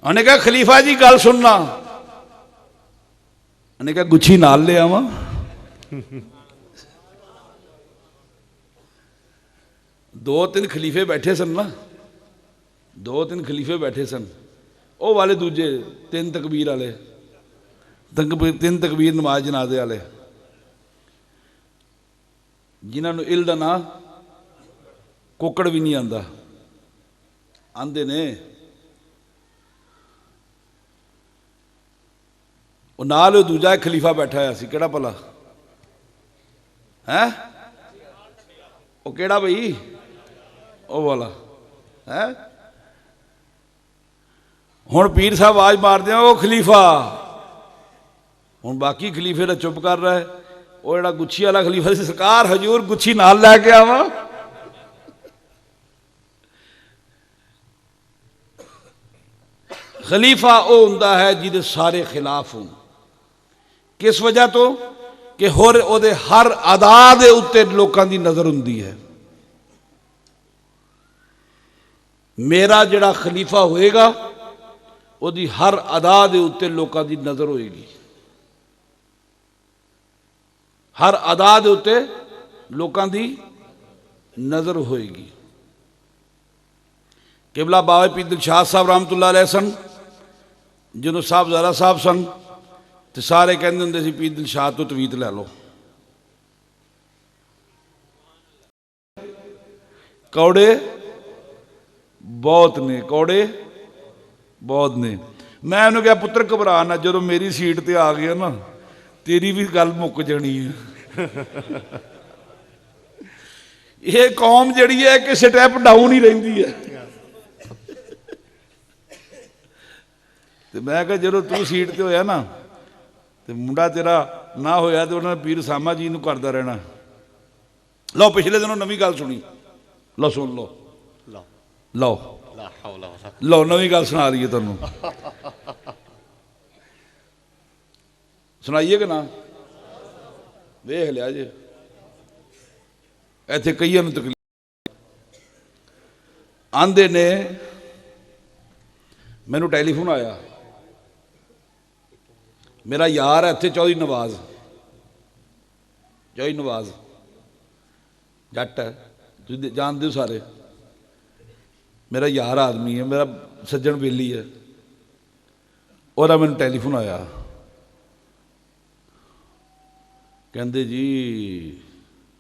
उन्हें कहा खलीफा जी गल सुनना, ਉਹਨੇ ਕਿਹਾ ਗੁੱਛੀ ਨਾਲ ਲੈ ਆਵਾਂ। ਦੋ ਤਿੰਨ ਖਲੀਫੇ ਬੈਠੇ ਸਨ ਨਾ, ਦੋ ਤਿੰਨ ਖਲੀਫੇ ਬੈਠੇ ਸਨ। ਉਹ ਵਾਲੇ ਦੂਜੇ ਤਿੰਨ ਤਕਬੀਰ ਵਾਲੇ, ਤਿੰਨ ਤਕਬੀਰ ਨਮਾਜ਼ ਜਨਾਜ਼ੇ ਵਾਲੇ, ਜਿਨ੍ਹਾਂ ਨੂੰ ਇਲ ਦਾ ਨਾਂ ਕੁੱਕੜ ਵੀ ਨਹੀਂ ਆਉਂਦਾ, ਆਂਦੇ ਨੇ ਉਹ ਨਾਲ ਉਹ ਦੂਜਾ ਇੱਕ ਖਲੀਫਾ ਬੈਠਾ ਹੋਇਆ ਸੀ। ਕਿਹੜਾ ਭਲਾ ਹੈ? ਉਹ ਕਿਹੜਾ ਬਈ? ਉਹ ਵਾਲਾ ਹੈ। ਹੁਣ ਪੀਰ ਸਾਹਿਬ ਆਵਾਜ਼ ਮਾਰਦੇ ਆ, ਉਹ ਖਲੀਫਾ। ਹੁਣ ਬਾਕੀ ਖਲੀਫੇ ਤਾਂ ਚੁੱਪ ਕਰ ਰਿਹਾ ਹੈ। ਉਹ ਜਿਹੜਾ ਗੁੱਛੀ ਵਾਲਾ ਖਲੀਫਾ ਸੀ, ਸਰਕਾਰ ਹਜ਼ੂਰ ਗੁੱਛੀ ਨਾਲ ਲੈ ਕੇ ਆਵਾਂ। ਖਲੀਫਾ ਉਹ ਹੁੰਦਾ ਹੈ ਜਿਹਦੇ ਸਾਰੇ ਖਿਲਾਫ ਹੋਣ। ਕਿਸ ਵਜ੍ਹਾ ਤੋਂ? ਕਿ ਹੋਰ ਉਹਦੇ ਹਰ ਅਦਾ ਦੇ ਉੱਤੇ ਲੋਕਾਂ ਦੀ ਨਜ਼ਰ ਹੁੰਦੀ ਹੈ। ਮੇਰਾ ਜਿਹੜਾ ਖਲੀਫਾ ਹੋਏਗਾ ਉਹਦੀ ਹਰ ਅਦਾ ਦੇ ਉੱਤੇ ਲੋਕਾਂ ਦੀ ਨਜ਼ਰ ਹੋਏਗੀ, ਹਰ ਅਦਾ ਦੇ ਉੱਤੇ ਲੋਕਾਂ ਦੀ ਨਜ਼ਰ ਹੋਏਗੀ। ਕਿਬਲਾ ਬਾਬਾ ਪੀਰ ਦਿਲਸ਼ਾਦ ਸਾਹਿਬ ਰਹਿਮਤੁल्लाह अलैह ਸਨ। ਜਦੋਂ ਸਾਹਿਬਜ਼ਾਦਾ ਸਾਹਿਬ ਸਨ ਤੇ ਸਾਰੇ ਕਹਿੰਦੇ ਹੁੰਦੇ ਸੀ ਪੀਰ ਦਿਲਸ਼ਾਦ ਤੋਂ ਤਵੀਤ ਲੈ ਲਓ। ਕੌੜੇ ਬਹੁਤ ਨੇ, ਕੌੜੇ ਬਹੁਤ ਨੇ। ਮੈਂ ਉਹਨੂੰ ਕਿਹਾ ਪੁੱਤਰ ਘਬਰਾ ਨਾ, ਜਦੋਂ ਮੇਰੀ ਸੀਟ ਤੇ ਆ ਗਿਆ ਨਾ ਤੇਰੀ ਵੀ ਗੱਲ ਮੁੱਕ ਜਾਣੀ ਹੈ। ਇਹ ਕੌਮ ਜਿਹੜੀ ਹੈ ਕਿ ਸਟੈਪ ਡਾਊਨ ਹੀ ਰਹਿੰਦੀ ਹੈ। ਤੇ ਮੈਂ ਕਿਹਾ ਜਦੋਂ ਤੂੰ ਸੀਟ ਤੇ ਹੋਇਆ ਨਾ ਤੇ ਮੁੰਡਾ ਤੇਰਾ ਨਾ ਹੋਇਆ ਤੇ ਉਹਨਾਂ ਨੇ ਪੀਰ ਸਾਮਾ ਜੀ ਨੂੰ ਕਰਦਾ ਰਹਿਣਾ। ਲਓ ਪਿਛਲੇ ਦਿਨੋਂ ਨਵੀਂ ਗੱਲ ਸੁਣੀ, ਲਓ ਸੁਣ ਲਓ, ਲਓ ਲਓ ਨਵੀਂ ਗੱਲ ਸੁਣਾ ਰਹੀ ਹੈ ਤੁਹਾਨੂੰ। ਸੁਣਾਈਏ ਕਿ ਨਾ? ਵੇਖ ਲਿਆ ਜੇ ਇੱਥੇ ਕਈਆਂ ਨੂੰ ਤਕਲੀਫ। ਆਂਦੇ ਨੇ ਮੈਨੂੰ ਟੈਲੀਫੋਨ ਆਇਆ, ਮੇਰਾ ਯਾਰ ਹੈ ਇੱਥੇ ਚੌਧਰੀ ਨਵਾਜ਼, ਚੌਧਰੀ ਨਵਾਜ਼ ਜੱਟ ਹੈ, ਤੁਸੀਂ ਜਾਣਦੇ ਹੋ ਸਾਰੇ। ਮੇਰਾ ਯਾਰ ਆਦਮੀ ਹੈ, ਮੇਰਾ ਸੱਜਣ ਬੇਲੀ ਹੈ। ਉਹਦਾ ਮੈਨੂੰ ਟੈਲੀਫੋਨ ਆਇਆ, ਕਹਿੰਦੇ ਜੀ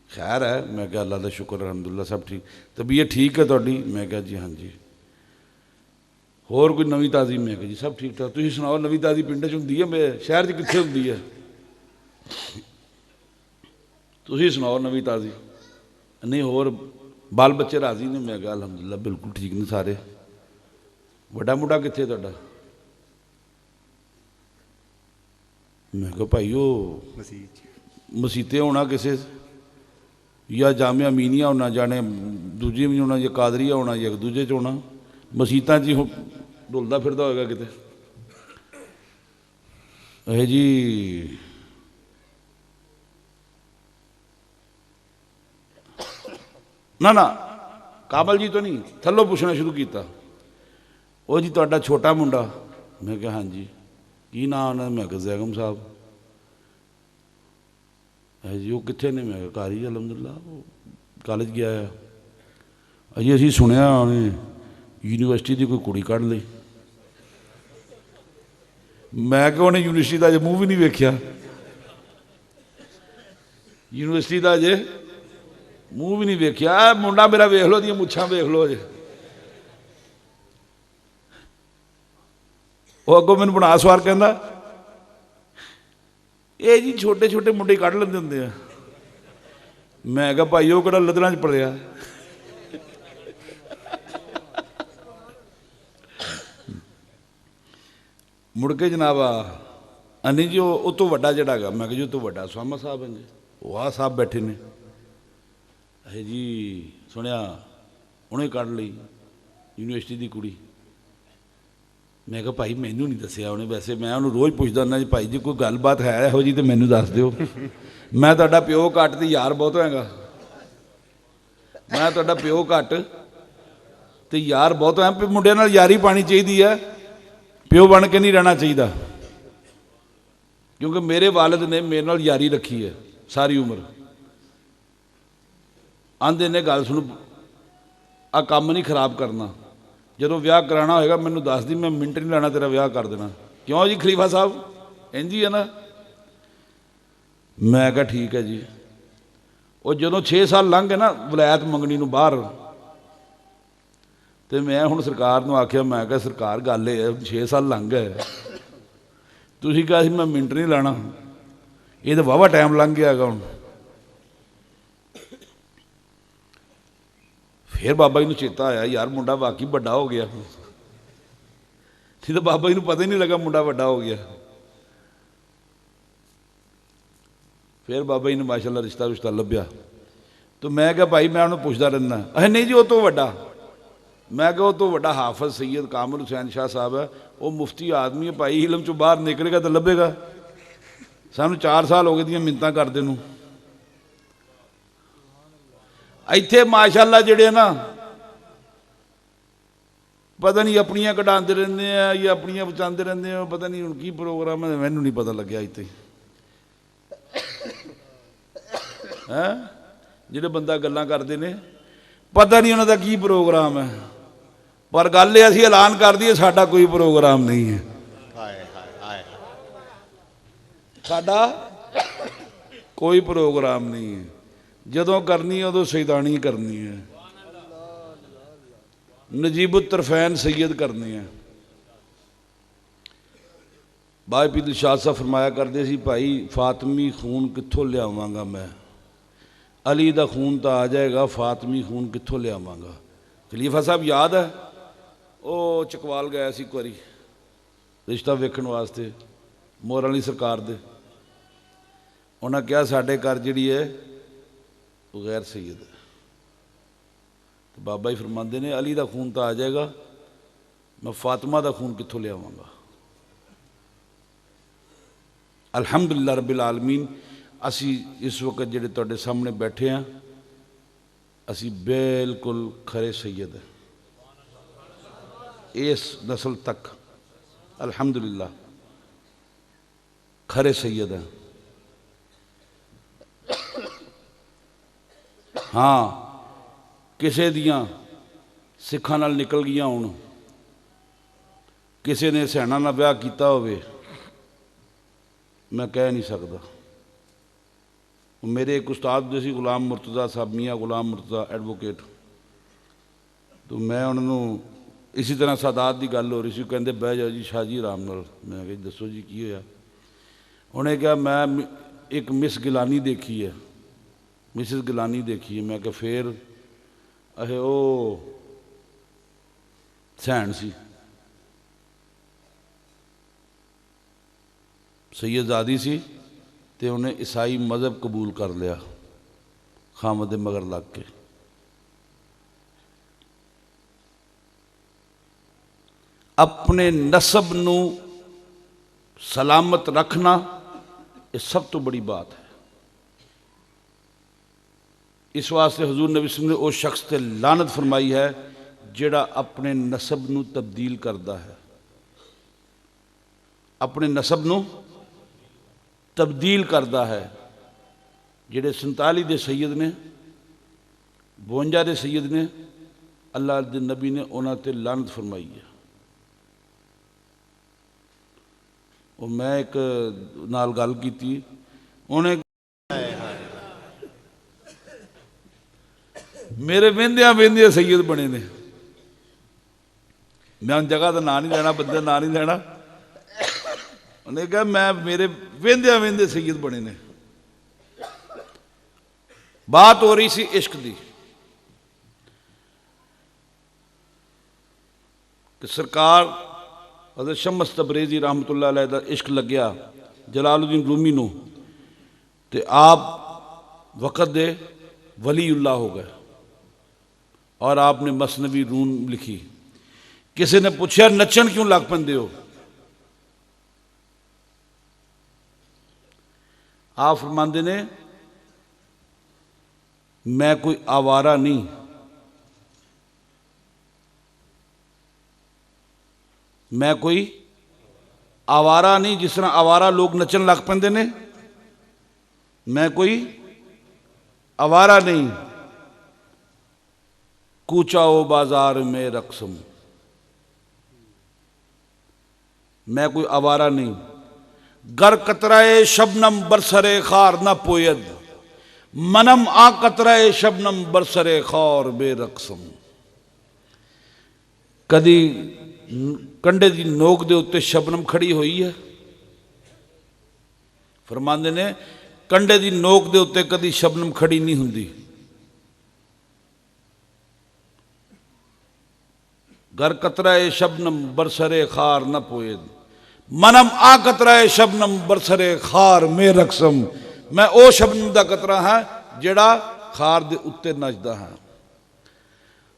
ਖੈਰ ਹੈ। ਮੈਂ ਕਿਹਾ ਅੱਲਾ ਦਾ ਸ਼ੁਕਰ ਅਲਹਮਦੁਲਿਲਾ ਸਭ ਠੀਕ। ਤਬੀਅਤ ਠੀਕ ਹੈ ਤੁਹਾਡੀ? ਮੈਂ ਕਿਹਾ ਜੀ ਹਾਂਜੀ। ਹੋਰ ਕੋਈ ਨਵੀਂ ਤਾਜ਼ੀ? ਮੈਂ ਕਿਹਾ ਜੀ ਸਭ ਠੀਕ ਠਾਕ। ਤੁਸੀਂ ਸੁਣਾਓ ਨਵੀਂ ਤਾਜ਼ੀ ਪਿੰਡ 'ਚ ਹੁੰਦੀ ਹੈ, ਮੈਂ ਸ਼ਹਿਰ 'ਚ ਕਿੱਥੇ ਹੁੰਦੀ ਹੈ? ਤੁਸੀਂ ਸੁਣਾਓ ਨਵੀਂ ਤਾਜ਼ੀ। ਨਹੀਂ ਹੋਰ ਬਾਲ ਬੱਚੇ ਰਾਜ਼ੀ ਨੇ? ਮੈਂ ਕਿਹਾ ਅਲਹਮਦੁਲਿਲਾ ਬਿਲਕੁਲ ਠੀਕ ਨੇ ਸਾਰੇ। ਵੱਡਾ ਮੁੰਡਾ ਕਿੱਥੇ ਤੁਹਾਡਾ? ਮੈਂ ਕਿਹਾ ਭਾਈ ਉਹ ਮਸੀਤੇ ਹੋਣਾ ਕਿਸੇ, ਜਾਂ ਜਾਮਿਆ ਮੀਨੀਆ ਹੋਣਾ, ਜਾਣੇ ਦੂਜੀ ਵੀ ਹੋਣਾ, ਜਾਂ ਕਾਦਰੀਆ ਹੋਣਾ, ਜਾਂ ਇੱਕ ਦੂਜੇ 'ਚ ਹੋਣਾ। ਮਸੀਤਾਂ 'ਚ ਹੀ ਡੁੱਲਦਾ ਫਿਰਦਾ ਹੋਏਗਾ ਕਿਤੇ। ਇਹ ਜੀ ਨਾ ਨਾ ਕਾਬਲ ਜੀ ਤੋਂ ਨਹੀਂ, ਥੱਲੋਂ ਪੁੱਛਣਾ ਸ਼ੁਰੂ ਕੀਤਾ। ਉਹ ਜੀ ਤੁਹਾਡਾ ਛੋਟਾ ਮੁੰਡਾ? ਮੈਂ ਕਿਹਾ ਹਾਂਜੀ। ਕੀ ਨਾਂ ਉਹਨਾਂ ਦਾ? ਮੈਂ ਕਿਹਾ ਜ਼ੈਗਮ ਸਾਹਿਬ। ਹੈ ਜੀ ਉਹ ਕਿੱਥੇ ਨੇ? ਮੈਂ ਕਿਹਾ ਘਰ ਹੀ ਅਲਹਮਦੁਲਿਲਾ, ਉਹ ਕਾਲਜ ਗਿਆ ਆ। ਅਜੀ ਅਸੀਂ ਸੁਣਿਆ ਉਹਨੇ ਯੂਨੀਵਰਸਿਟੀ ਦੀ ਕੋਈ ਕੁੜੀ ਕੱਢ ਲਈ। ਮੈਂ ਕਿਹਾ ਉਹਨੇ ਯੂਨੀਵਰਸਿਟੀ ਦਾ ਅਜੇ ਮੂੰਹ ਵੀ ਨਹੀਂ ਵੇਖਿਆ, ਯੂਨੀਵਰਸਿਟੀ ਦਾ ਅਜੇ ਮੂੰਹ ਵੀ ਨਹੀਂ ਵੇਖਿਆ। ਮੁੰਡਾ ਮੇਰਾ ਵੇਖ ਲਓ, ਉਹਦੀਆਂ ਮੁੱਛਾਂ ਵੇਖ ਲਓ ਅਜੇ। ਉਹ ਅੱਗੋਂ ਮੈਨੂੰ ਬਣਾ ਸਵਾਰ ਕਹਿੰਦਾ ਇਹ ਜੀ ਛੋਟੇ ਛੋਟੇ ਮੁੰਡੇ ਕੱਢ ਲੈਂਦੇ ਹੁੰਦੇ ਆ। ਮੈਂ ਕਿਹਾ ਭਾਈ ਉਹ ਕਿਹੜਾ ਲੱਦਰਾਂ 'ਚ ਪੜਿਆ? ਮੁੜ ਕੇ ਜਨਾਬ ਅਨੀ ਜੀ ਉਹ ਤੋਂ ਵੱਡਾ ਜਿਹੜਾ ਹੈਗਾ? ਮੈਂ ਕਿਹਾ ਜੀ ਉਹ ਤੋਂ ਵੱਡਾ ਸੁਆਮਾ ਸਾਹਿਬ ਹੈ ਜੀ, ਉਹ ਆਹ ਸਾਹਿਬ ਬੈਠੇ ਨੇ। ਇਹ ਜੀ ਸੁਣਿਆ ਉਹਨੇ ਕੱਢ ਲਈ ਯੂਨੀਵਰਸਿਟੀ ਦੀ ਕੁੜੀ। ਮੈਂ ਕਿਹਾ ਭਾਈ ਮੈਨੂੰ ਨਹੀਂ ਦੱਸਿਆ ਉਹਨੇ, ਵੈਸੇ ਮੈਂ ਉਹਨੂੰ ਰੋਜ਼ ਪੁੱਛਦਾ ਹੁੰਦਾ ਜੀ ਭਾਈ ਜੀ ਕੋਈ ਗੱਲਬਾਤ ਹੈ ਇਹੋ ਜਿਹੀ ਤਾਂ ਮੈਨੂੰ ਦੱਸ ਦਿਓ। ਮੈਂ ਤੁਹਾਡਾ ਪਿਓ ਘੱਟ ਤੇ ਯਾਰ ਬਹੁਤ ਹੋਏਗਾ। ਮੈਂ ਤੁਹਾਡਾ ਪਿਓ ਘੱਟ ਤੇ ਯਾਰ ਬਹੁਤ ਹੈ। ਮੁੰਡਿਆਂ ਨਾਲ ਯਾਰੀ ਪਾਣੀ ਚਾਹੀਦੀ ਹੈ, ਪਿਓ ਬਣ ਕੇ ਨਹੀਂ ਰਹਿਣਾ ਚਾਹੀਦਾ। क्योंकि मेरे वालिद ने मेरे नाल यारी रखी है सारी उम्र। आंदे ने गल सुन, आ काम नहीं खराब करना, जो विआह कराना होएगा मैनू दस दी, मैं मिनट नहीं लेना, तेरा विआह कर देना। क्यों जी खलीफा साहब, इंज ही है ना। मैं कहा ठीक है जी। वो जो 6 साल लंघ गए ना वलायत मंगनी नूं बाहर, तो मैं हुण सरकार नूं आख्या, मैं कहा सरकार गल ये 6 साल लंघ गए, तुसीं कहा सी मैं मिनट नहीं लाना, ये तो वाहवा टाइम लंघ गया हुण। फिर बाबा जी नूं चेता आया, यार मुंडा वाकई बड़ा हो गया, नहीं तो बाबा जी नूं पता ही नहीं लगा मुंडा बड़ा हो गया। फिर बाबा जी ने माशाअल्लाह रिश्ता रुश्ता लभ्या। तो मैं क्या भाई, मैं उन्होंने पुछदा रहना, अहे नहीं जी वो तो वड्डा। मैं क्या वो तो वड्डा हाफिज सैयद कामिल हुसैन शाह साहब है, वो मुफ्ती आदमी है भाई, इलम चों बाहर निकलेगा तो लभेगा। सानू 4 साल हो गए दियां मिन्नतां करदे नूं। इत्थे माशाअल्लाह जिहड़े ना पता नहीं अपनियां कढांदे रहंदे आ या अपनियां बचांदे रहंदे आ, पता नहीं हुण की प्रोग्राम है, मैनूं नहीं पता लग्या इत्थे है। जिहड़े बंदा गल्लां करदे ने पता नहीं उन्हां दा की प्रोग्राम है, पर गल ये असीं ऐलान कर दईए साडा कोई प्रोग्राम नहीं है। साडा कोई प्रोग्राम नहीं है, जदों करनी है उदों शैतानी करनी है, नजीबुत तरफैन सैयद करने हैं। बाई पी दिलशाद साहब फरमाया करते सी, भाई फातमी खून कित्थों लियावांगा मैं, अली दा खून तो आ जाएगा, फातमी खून कित्थों लियावांगा। खलीफा साहब याद है, वो चकवाल गया सी एक बारी रिश्ता वेखण वास्ते मोर अली सरकार दे। उन्हें कहा साढ़े घर जिहड़ी है वो गैर सैयद है। तो बाबा जी फरमाते ने अली दा खून तो आ जाएगा, मैं फातिमा दा खून कित्थों लियावांगा। अल्हम्दुलिल्लाह रब्बिल आलमीन, असी इस वक्त जिहड़े तुहाडे सामने बैठे हैं, असी बिल्कुल खरे सैयद हैं इस नस्ल तक, अल्हम्दुलिल्लाह खरे सैयद हैं। हाँ, किसी दियां सिखां नाल निकल गई होण, किसी ने सैना नाल ब्याह कीता होवे, मैं कह नहीं सकता। मेरे एक उस्ताद जो सी गुलाम मुर्तज़ा साहब, मियाँ गुलाम मुर्तज़ा एडवोकेट, तो मैं उन्होंने इसी तरह सादात की गल हो रही सी, कहते बह जाओ जी शाह जी आराम नाल। मैं कहा दसो जी की होया। उन्हें कहा मैं एक मिस गिलानी देखी है, मिसिस गिलानी देखी है। मैं कहा फिर अहे ओ सैन सी सैयदजादी सी, तो उन्हें ईसाई मज़हब कबूल कर लिया खामद मगर लग के। अपने नसब नू सलामत रखना ये सब तो बड़ी बात है। इस वास्ते हजूर नबी सल्लल्लाहु अलैहि वसल्लम ने उस शख्स से लानत फरमाई है जिहड़ा अपने नसब नू तब्दील करता है, अपने नसब नू तब्दील करता है। जिहड़े 47 दे सैयद ने, 52 दे सैयद ने, अल्लाह दे नबी ने उन्हां ते लानत फरमाई है। और मैं एक नाल गल कीती, उन्हें मेरे वेंदियां वेंदियां सैयद बने ने। मैं उन जगह का नाम नहीं लेना, बंदे का नाम नहीं लेना। उन्हें कहा मैं मेरे वेंदियां वेंदे सैयद बने ने। बात हो रही सी इश्क दी कि सरकार हज़रत शम्स तबरेज़ी रहमतुल्लाह अलैह दा इश्क लग्या जलालुद्दीन रूमी नूं, ते आप वक़्त दे वलीउल्लाह हो गए और आपने मसनवी रूम लिखी। किसी ने पूछा नचन क्यों लग पैंदे हो? आप फरमांदे ने मैं कोई आवारा नहीं, मैं कोई आवारा नहीं, जिस तरह आवारा लोग नचन लग पैंदे ने, मैं कोई आवारा नहीं। कूचाओ बाजार में रक्सम, मैं कोई आवारा नहीं। गर कतराए शबनम बरसरे खार न पोयद, मनम आ कतराए शबनम बरसरे खार बेरक्सम। कदी कंडे की नोक दे उत्ते शबनम खड़ी हुई है, फरमांदे ने कंडे की नोक दे उत्ते कदी शबनम खड़ी नहीं हुंदी। घर कतराए शबनम बरसरे खार न पोयद, मनम आ कतराए शबनम बरसरे खार में रक्सम। मैं ओ शबनम दा कतरा है जेड़ा खार दे उत्ते नचदा है।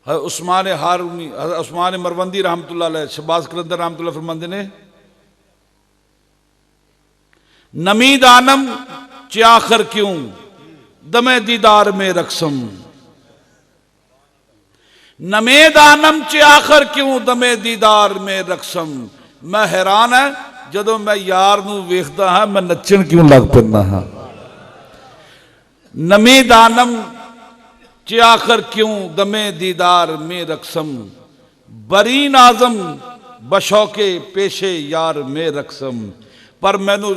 उस्मान हारूनी, उस्मान मरवंदी रहमतुल्लाह अलैह, शहबाज कलंदर रहमतुल्लाह फरमांदे ने, नमी दानम च आखर क्यों दमे दीदार में रक्सम। नमे दानम च आखर क्यों दमे दीदार में रक्सम। मैं हैरान है जदों मैं यार नूं वेखदा हां मैं नचण क्यों लग पैंदा हां। नमी दानम च आखर क्यों दमे दीदार में रक्सम, बरी नाजम बशौके पेशे यार में रक्सम। पर मैनू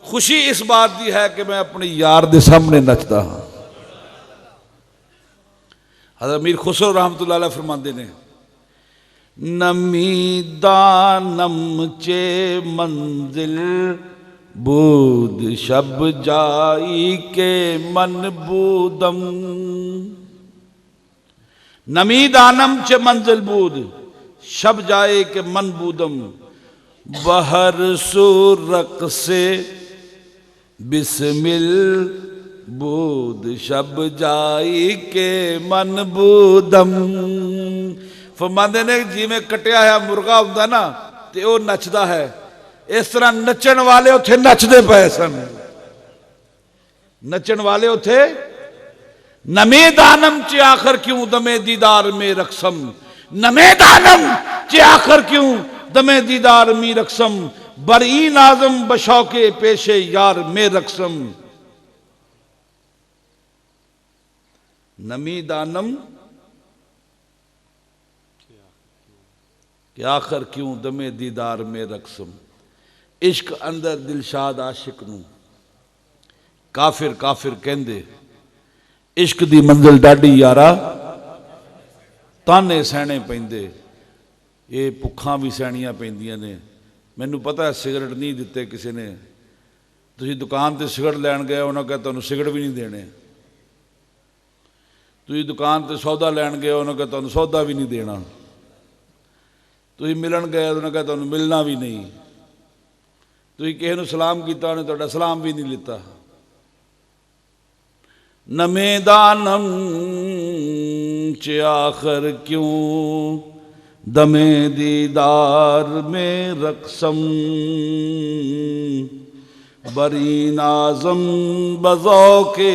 खुशी इस बात की है कि मैं अपने यार दे सामने नचदा हाँ। हज़रत अमीर खुसरो रहमतुल्लाह अलैह फरमांदे ने, नमी दानम चे मंजिल बूद शब जाई के मन बूदम। नमी दानम च मंजिल बूद शब जाए के मन बूदम, बहर सूरक से बिस्मिल बूद शब जाई के मन बूदम। फरमांदे ने जिवें कटिया है मुर्गा हुंदा ना ते ओ नचदा है, इस तरह नचण वाले उथे नचदे पए सन। नचण वाले उथे नमे दानम च आखर क्यों दमे दीदार में रक्सम। नमे दानम च आखर क्यों दमे दीदार में रक्सम, बरी नाजम बशौके पेशे यार में रक्सम। नमी दानम के आखर क्यों दमे दीदार में रक्सम। इश्क अंदर दिलशाद आशिक नू काफिर काफिर कहंदे, इश्क दी मंजिल डाडी यारा ताने सहने पैंदे। ये भुखां भी सहनियां पैंदियां ने। मैनू पता है सिगरट नहीं दिते किसी ने, तुसी दुकान ते सिगरट लैन गए उन्होंने कहा तुहानू सिगरट भी नहीं देने। तुसी दुकान ते सौदा लैन गए उन्होंने कहा तुहानू सौदा भी नहीं देना। तुसी मिलन गए उन्होंने कहा तुहानू मिलना भी नहीं। तुसी किसी नू सलाम किया उन्हें तुहाडा सलाम भी नहीं लिता। नमे दानम च आखर क्यों दमे दीदार में रक्सम, बरी नाजम बज़ौके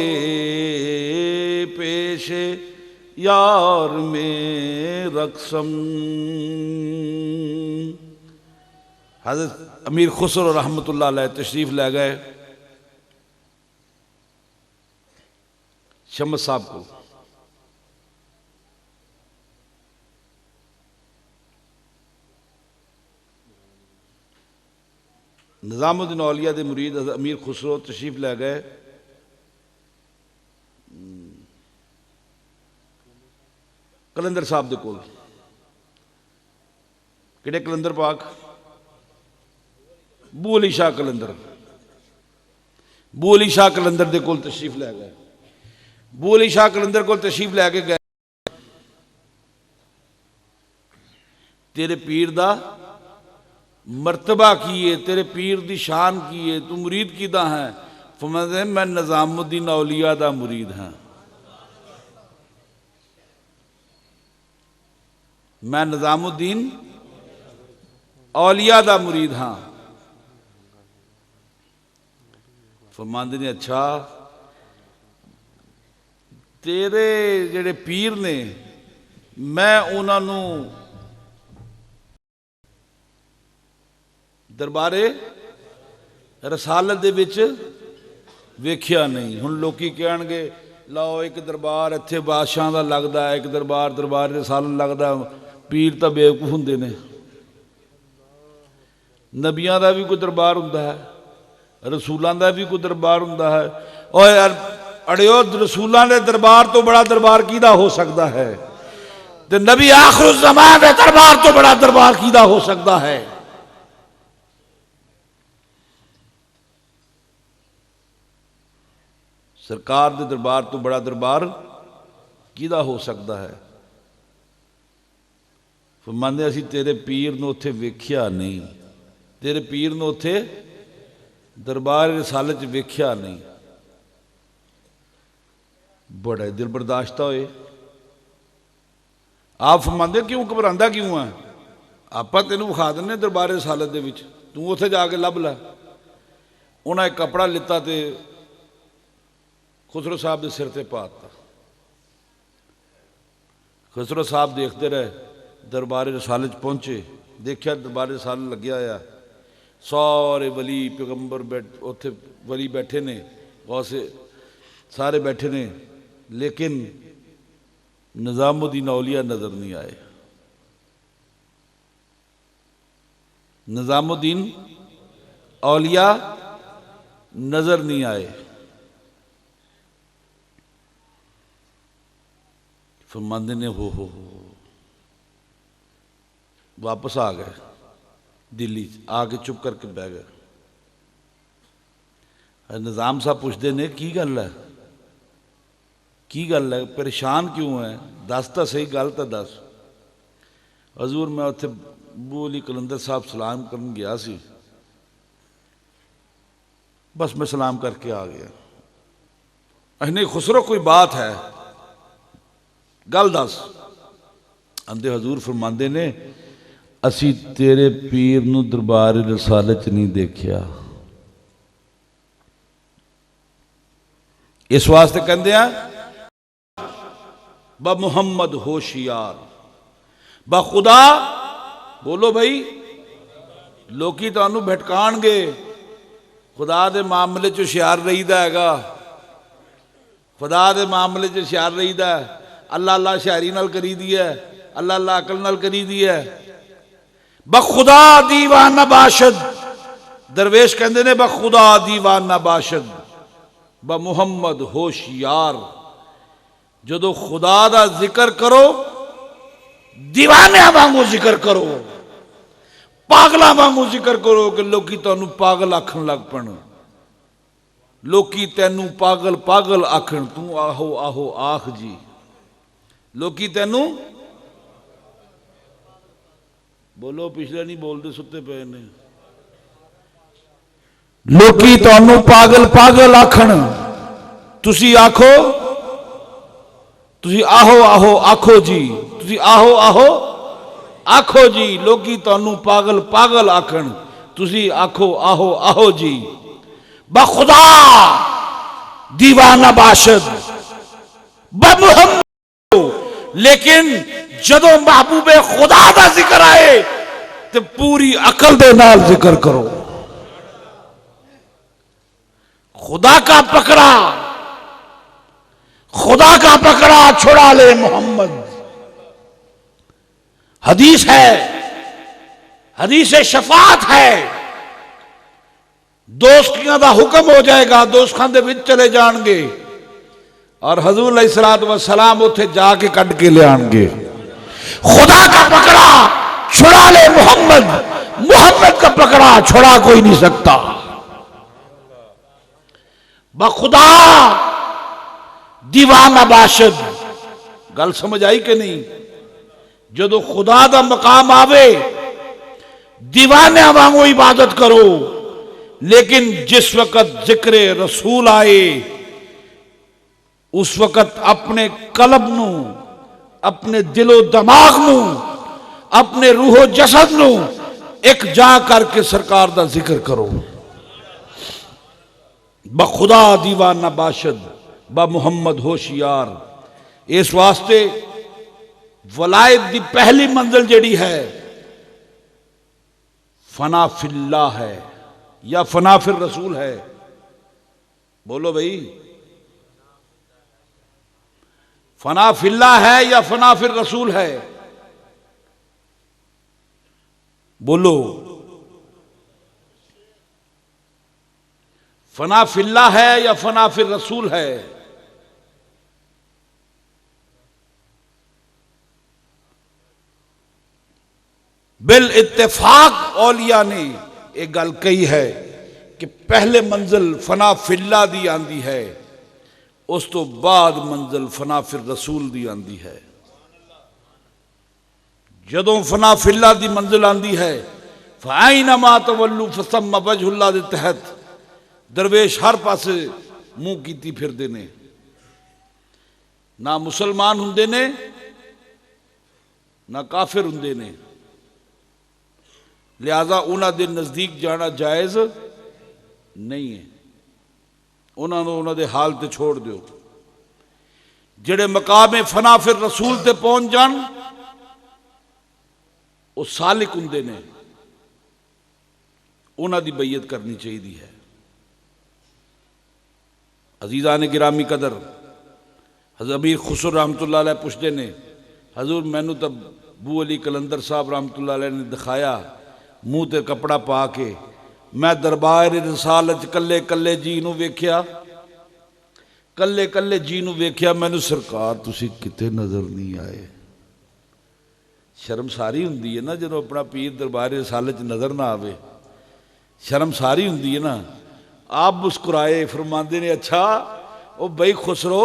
पेशे यार में रक्सम। हज़रत अमीर खुसरो रहमतुल्लाह अलैह तशरीफ ले गए शम्स साहब को। निज़ामुद्दीन औलिया दे मुरीद अमीर खुसरो तशरीफ ले गए कलंदर साहब दे कोल। किहड़े कलंदर पाक? बू अली शाह कलंदर। बू अली शाह कलंदर दे कोल तशरीफ ले गए। बू अली शाह कलंदर को तशरीफ लैके गए, तेरे पीर दा मर्तबा की है, तेरे पीर दी शान की है, तू मुरीद किदा है? फरमाते मैं निज़ामुद्दीन औलिया दा मुरीद हाँ। मैं निज़ामुद्दीन औलिया दा मुरीद हाँ। फरमाते ने अच्छा तेरे जेड़े पीर ने मैं उन्होंने दरबारे रसालत दे विच वेख्या नहीं। हुण लोकी कहणगे लो एक दरबार इत्थे बादशाह दा लगदा है, एक दरबार दरबार रसालत लगदा। पीर तां बेवकूफ हुंदे ने। नबियां दा भी कोई दरबार हुंदा है, रसूलां दा भी कोई दरबार हुंदा है। और यार अड़ियो रसूलां दे दरबार तो बड़ा दरबार किहदा हो सकदा है? ते नबी आखिर ज़मान दे दरबार तो बड़ा दरबार किहदा हो सकदा है? सरकार दे दरबार तो बड़ा दरबार किहदा हो सकदा है? फरमांदे असीं तेरे पीर नूं उत्थे वेख्या नहीं, तेरे पीर नूं उत्थे दरबार रसालत च वेख्या नहीं। बड़ा दिल बर्दाश्ता होए। आप फरमांदे क्यों घबरांदा क्यों है? आपां तैनूं विखा दिंदे दरबार रसालत दे विच, तूं उत्थे जाके लभ लै। उन्हां एक कपड़ा लिता ते खुसरो साहब के सिर ते पाता। खुसरो साहब देखते रहे, दरबारे रसालत पहुंचे, देखा दरबारे रसालत लग्या होया, सारे वली पैगंबर उत्थे वली बैठे ने, गौसे सारे बैठे ने, लेकिन निज़ामुद्दीन औलिया नजर नहीं आए। निज़ामुद्दीन औलिया नजर नहीं आए। फरमांदे ने हो वापस आ गए दिल्ली, आके चुप करके बह गए। निज़ाम साहब पूछते ने की गल है, की गल है, परेशान क्यों है, दस तो सही गल तो दस। हजूर मैं उत्थे बोली कलंदर साहब सलाम करन गया सी, बस मैं सलाम करके आ गया। अहने खुसरो कोई बात है, गल दस। आंदे हजूर फरमांदे ने असी तेरे पीर नूं दरबार रसालत नहीं देखिया, इस वास्ते कहंदे आ ब मुहम्मद होशियार, ब खुदा बोलो भाई, लोकी तुहानूं भटकाणगे, खुदा दे मामले च होशियार रहीदा हैगा, खुदा दे मामले च होशियार रहीदा है। अल्लाह अल्लाह शायरी नाल करी दी है, अल्लाह अल्लाह अकल नाल करी दी है। बखुदा दीवाना बाशद, दरवेश कहते ने बखुदा दीवाना बाशद ब मुहम्मद होशियार। जदों खुदा दा जिक्र करो दीवाने वांगू जिक्र करो, पागलों वांगू जिक्र करो कि लोकी तुहानूं पागल आखण लग पण, लोकी तैनूं पागल पागल आखण, तू आहो आहो आख जी, लोकी तैनूं बोलो, पिछले नहीं बोलते सुते पे ने, लोकी तुहानूं पागल पागल आखण, तुसी आखो, तुसी आहो आहो आखो जी, तुसी आहो आहो आखो जी, लोकी तुहानूं पागल पागल आखण, तुसी आखो आहो आहो जी। बखुदा दीवाना बाशद ब मुहम्मद, लेकिन जदों महबूबे खुदा का जिक्र आए तो पूरी अकल दे नाल जिक्र करो। खुदा का पकड़ा, खुदा का पकड़ा छुड़ा ले मोहम्मद। हदीस है, हदीस शफात है, दोस्तियां का हुक्म हो जाएगा, दोस्तां दे विच चले जाएंगे और हजूर अलैहिस्सलातु वस्सलाम उत्थे जाके कट के ले आएंगे। खुदा का पकड़ा छुड़ा ले मोहम्मद, मोहम्मद का पकड़ा छुड़ा कोई नहीं सकता। बखुदा दीवाना बाशद, गल समझ आई कि नहीं? जदों खुदा दा मकाम आवे दीवाने वांगू इबादत करो, लेकिन जिस वक्त जिक्र रसूल आए उस वक्त अपने कल्ब नू, अपने दिलो दिमाग नू, अपने रूहो जसद नू एक जा करके सरकार दा जिक्र करो। बखुदा दीवाना बाशद ब मुहम्मद होशियार। इस वास्ते वलायत दी पहली मंजिल जड़ी है फना फिल्ला है या फना फिर रसूल है? बोलो भाई, फना फिल्ला है या फना फिर रसूल है? बोलो, फना फिल्ला है या फना फिर रसूल है? बिल इत्तेफाक औलिया ने एक गल कही है कि पहले मंजिल फना फिल्ला दी आंदी है, उस तो बाद मंजिल फना फिर रसूल दी आंदी है। जदों फना फिल्ला दी मंजिल आंदी है, फ़ाइनमा तवल्लू फसम्मा वजहुल्लाह दे तहत दरवेश हर पासे मुंह कीती फिरदे ने, ना मुसलमान हुंदे ने ना काफिर हुंदे ने, लिहाजा उन्हां दे नज़दीक जाना जायज़ नहीं है। उन्होंने दे हाल ते छोड़ दो। जेड़े मकामे फना फिर रसूल ते पहुंच जान वो सालिक हुंदे ने, उन्हां दी बैयत करनी चाहिए है। अजीज़ा ने गिरामी कदर हज़रत अमीर खुसरो रहमतुल्लाह अलैह पुछदे ने, हजूर मैनू तो बू अली कलंदर साहब रहमतुल्लाह अलैह ने दिखाया मुंह ते कपड़ा पा के, मैं दरबार रिसालत कल्ले कल्ले जी नूं वेख्या, कल्ले कल्ले जी नूं वेख्या, मैनू सरकार तुसी किते नज़र नहीं आए। शर्म सारी हुंदी है ना जदों अपना पीर दरबार रिसालत नज़र ना आवे, शर्म सारी हुंदी है ना। आप मुस्कुराए, फरमाते ने अच्छा ओ बई खुसरो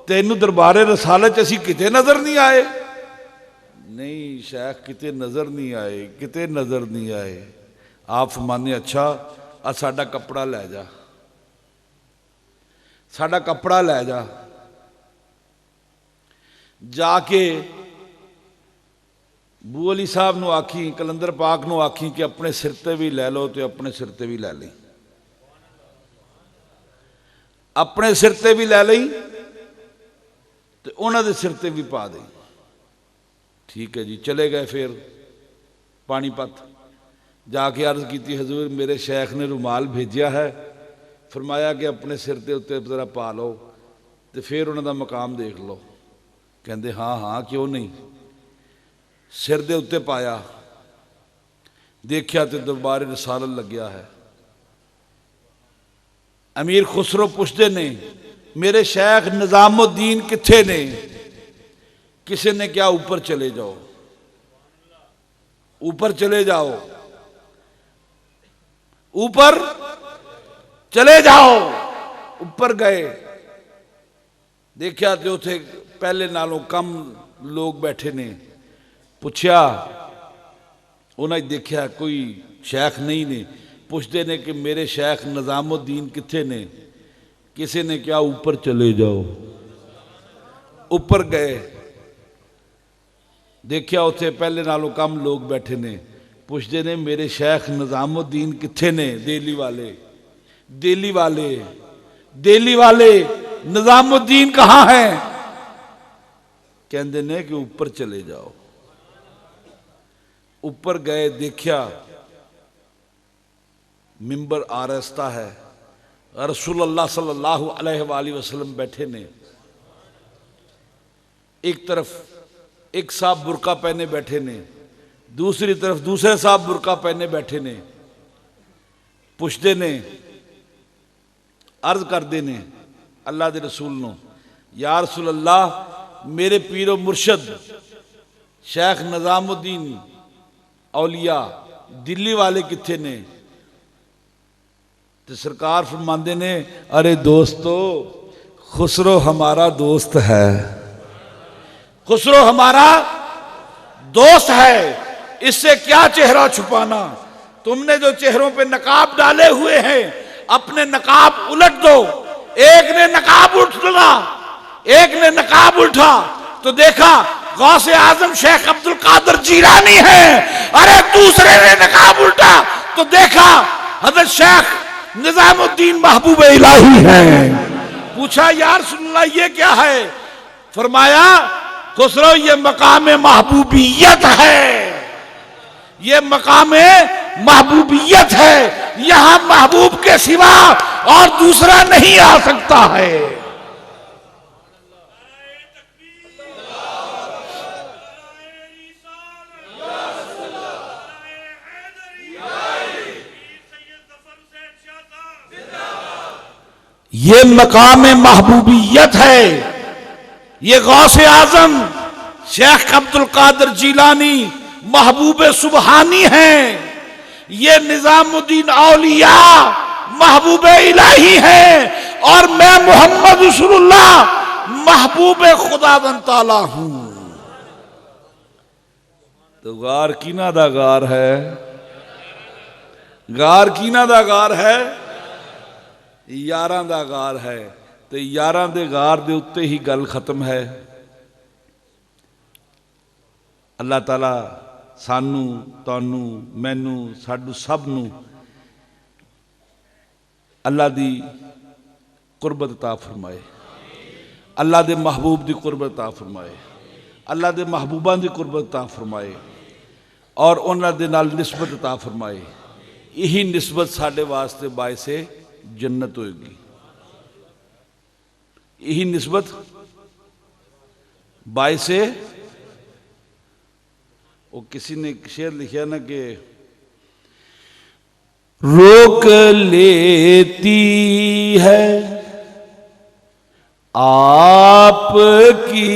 तेनू दरबार रिसालत असी किते नज़र नहीं आए? नहीं शेख किते नज़र नहीं आए, किते नज़र नहीं आए। आप फरमाने अच्छा आ साडा कपड़ा लै जा, साडा कपड़ा लै जा, जाके बू अली साहब नूं आखी, कलंदर पाक नूं आखी कि अपने सिर ते भी लै लो तो अपने सिर ते भी लै ली, अपने सिर ते भी लै ली तो उन्हां दे सिर ते भी पा दी। ठीक है जी, चले गए। फिर पानीपत जाके अर्ज की, हजूर मेरे शेख ने रुमाल भेजा है, फरमाया कि अपने सिर के उत्ते जरा पा लो तो फिर उन्हों का मकाम देख लो। कहते हाँ हाँ क्यों नहीं। सिर के उत्ते पाया, देखा तो दरबार रिसालत लग्या है। अमीर खुसरो पुछते ने मेरे शेख निजामुद्दीन किथे ने? किसी ने क्या ऊपर चले जाओ, ऊपर चले जाओ, ऊपर चले जाओ। ऊपर गए, देखा तो उथे पहले नालों कम लोग बैठे ने। पूछया, उन्हें देखा कोई शेख नहीं ने। पुछते ने कि मेरे शेख निजामुद्दीन किथे ने? किसी ने क्या ऊपर चले जाओ। ऊपर गए, देखा उथे पहले नालों कम लोग बैठे ने। पुछते ने मेरे शेख निजामुद्दीन किथे ने? दिल्ली वाले, दिल्ली वाले, दिल्ली वाले, निजामुद्दीन कहाँ है? कहते ने कि ऊपर चले जाओ। ऊपर गए, देखा मिंबर आरस्ता है, रसूलुल्लाह सल्लल्लाहु अलैहि वसल्लम बैठे ने। एक तरफ एक साहब बुरका पहने बैठे ने, दूसरी तरफ दूसरे साहब बुरका पहने बैठे ने। पुछते ने, अर्ज करते ने अल्लाह के रसूल नो, या रसूल अल्लाह मेरे पीरो मुर्शद शेख निजामुद्दीन औलिया दिल्ली वाले किथे ने? तो सरकार फरमाते ने, अरे दोस्तों खुसरो हमारा दोस्त है, खुसरो हमारा दोस्त है, इससे क्या चेहरा छुपाना। तुमने जो चेहरों पे नकाब डाले हुए हैं अपने नकाब उलट दो। एक ने नकाब उठा, एक ने नकाब उठा तो देखा गौसे आजम शेख अब्दुल कादिर जीलानी है। अरे दूसरे ने नकाब उल्टा तो देखा हजरत शेख निजामुद्दीन महबूब इलाही है। पूछा या रसूल अल्लाह ये क्या है? फरमाया खुसरो ये मकाम महबूबियत है, ये मकाम महबूबियत है, यहां महबूब के सिवा और दूसरा नहीं आ सकता है। ये मकाम महबूबियत है, ये गौसे आजम शेख अब्दुल कादिर जिलानी महबूब सुबहानी हैं, ये निजामुद्दीन औलिया महबूब इलाही हैं, और मैं मोहम्मद रसूलुल्लाह महबूब खुदावंद ताला हूं। तो गार कीना दा गार है, गार कीना दा गार है, यारां दा गार है। तो यारां दे गार दे उत्ते ही गल खत्म है। अल्लाह ताला सानू तानू मैनू साडू सब नू अल्लाह दी कुर्बत अता फरमाए, अल्लाह दे महबूब दी कुर्बत अता फरमाए, अल्लाह दे महबूबां दी कुर्बत अता फरमाए और उन्हां दे नाल निस्बत अता फरमाए। यही निस्बत साडे वास्ते बायसे जन्नत होएगी। यही निस्बत बायसे, वो किसी ने शेर लिखा ना कि रोक लेती है आपकी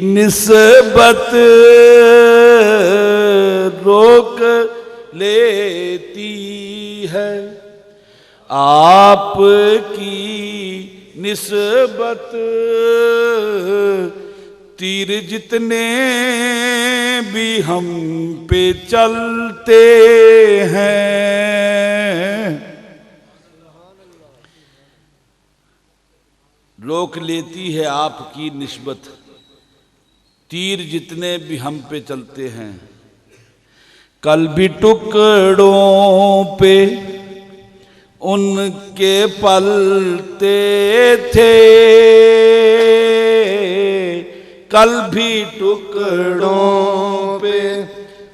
निस्बत, रोक लेती है आपकी निस्बत, तीर जितने भी हम पे चलते हैं, रोक लेती है आपकी निस्बत, तीर जितने भी हम पे चलते हैं। कल भी टुकड़ों पे उनके पलते थे, कल भी टुकड़ों पे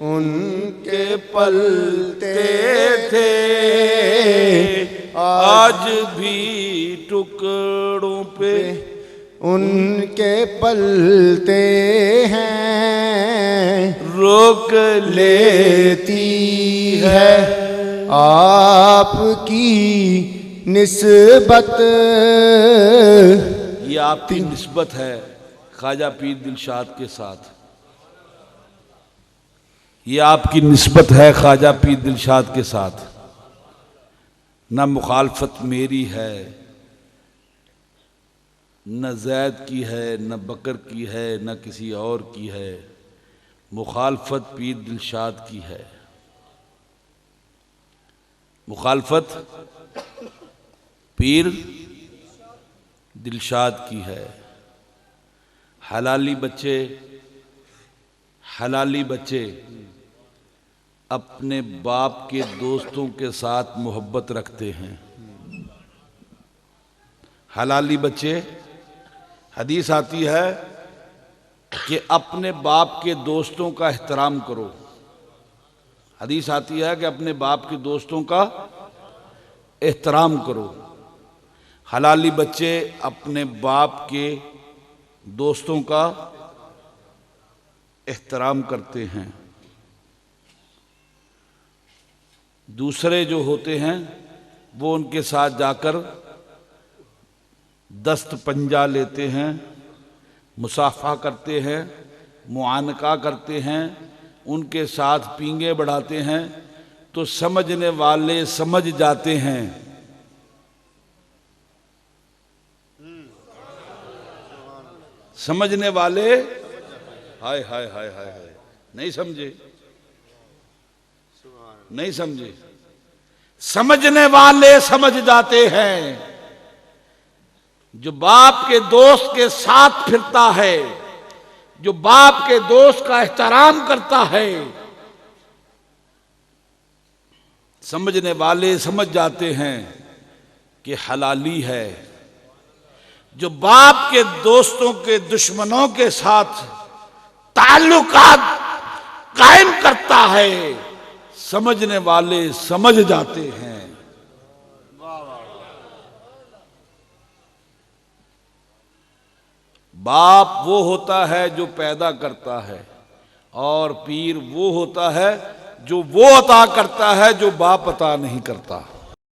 उनके पलते थे, आज भी टुकड़ों पे उनके पलते हैं, रोक लेती है आपकी निस्बत। ये आपकी निस्बत है ख्वाजा पीर दिलशाद के साथ, ये आपकी निस्बत है ख्वाजा पीर दिलशाद के साथ। न मुखालफत मेरी है, न जैद की है, न बकर की है, न किसी और की है, मुखालफत पीर दिलशाद की है। मुखालफत पीर दिलशाद की है। हलाली बच्चे अपने बाप के दोस्तों के साथ मोहब्बत रखते हैं। हलाली बच्चे, हदीस आती है कि अपने बाप के दोस्तों का एहतराम करो। हदीस आती है कि अपने बाप के दोस्तों का एहतराम करो। हलाली बच्चे अपने बाप के दोस्तों का एहतराम करते हैं। दूसरे जो होते हैं वो उनके साथ जाकर दस्त पंजा लेते हैं, मुसाफा करते हैं, मुआनका करते हैं, उनके साथ पींगे बढ़ाते हैं, तो समझने वाले समझ जाते हैं। समझने वाले हाय हाय हाय हाय हाय नहीं समझे, नहीं समझे। समझने वाले समझ जाते हैं। जो बाप के दोस्त के साथ फिरता है, जो बाप के दोस्त का एहतराम करता है, समझने वाले समझ जाते हैं कि हलाली है। जो बाप के दोस्तों के दुश्मनों के साथ ताल्लुकात कायम करता है, समझने वाले समझ जाते हैं। बाप वो होता है जो पैदा करता है, और पीर वो होता है जो वो अता करता है जो बाप अता नहीं करता।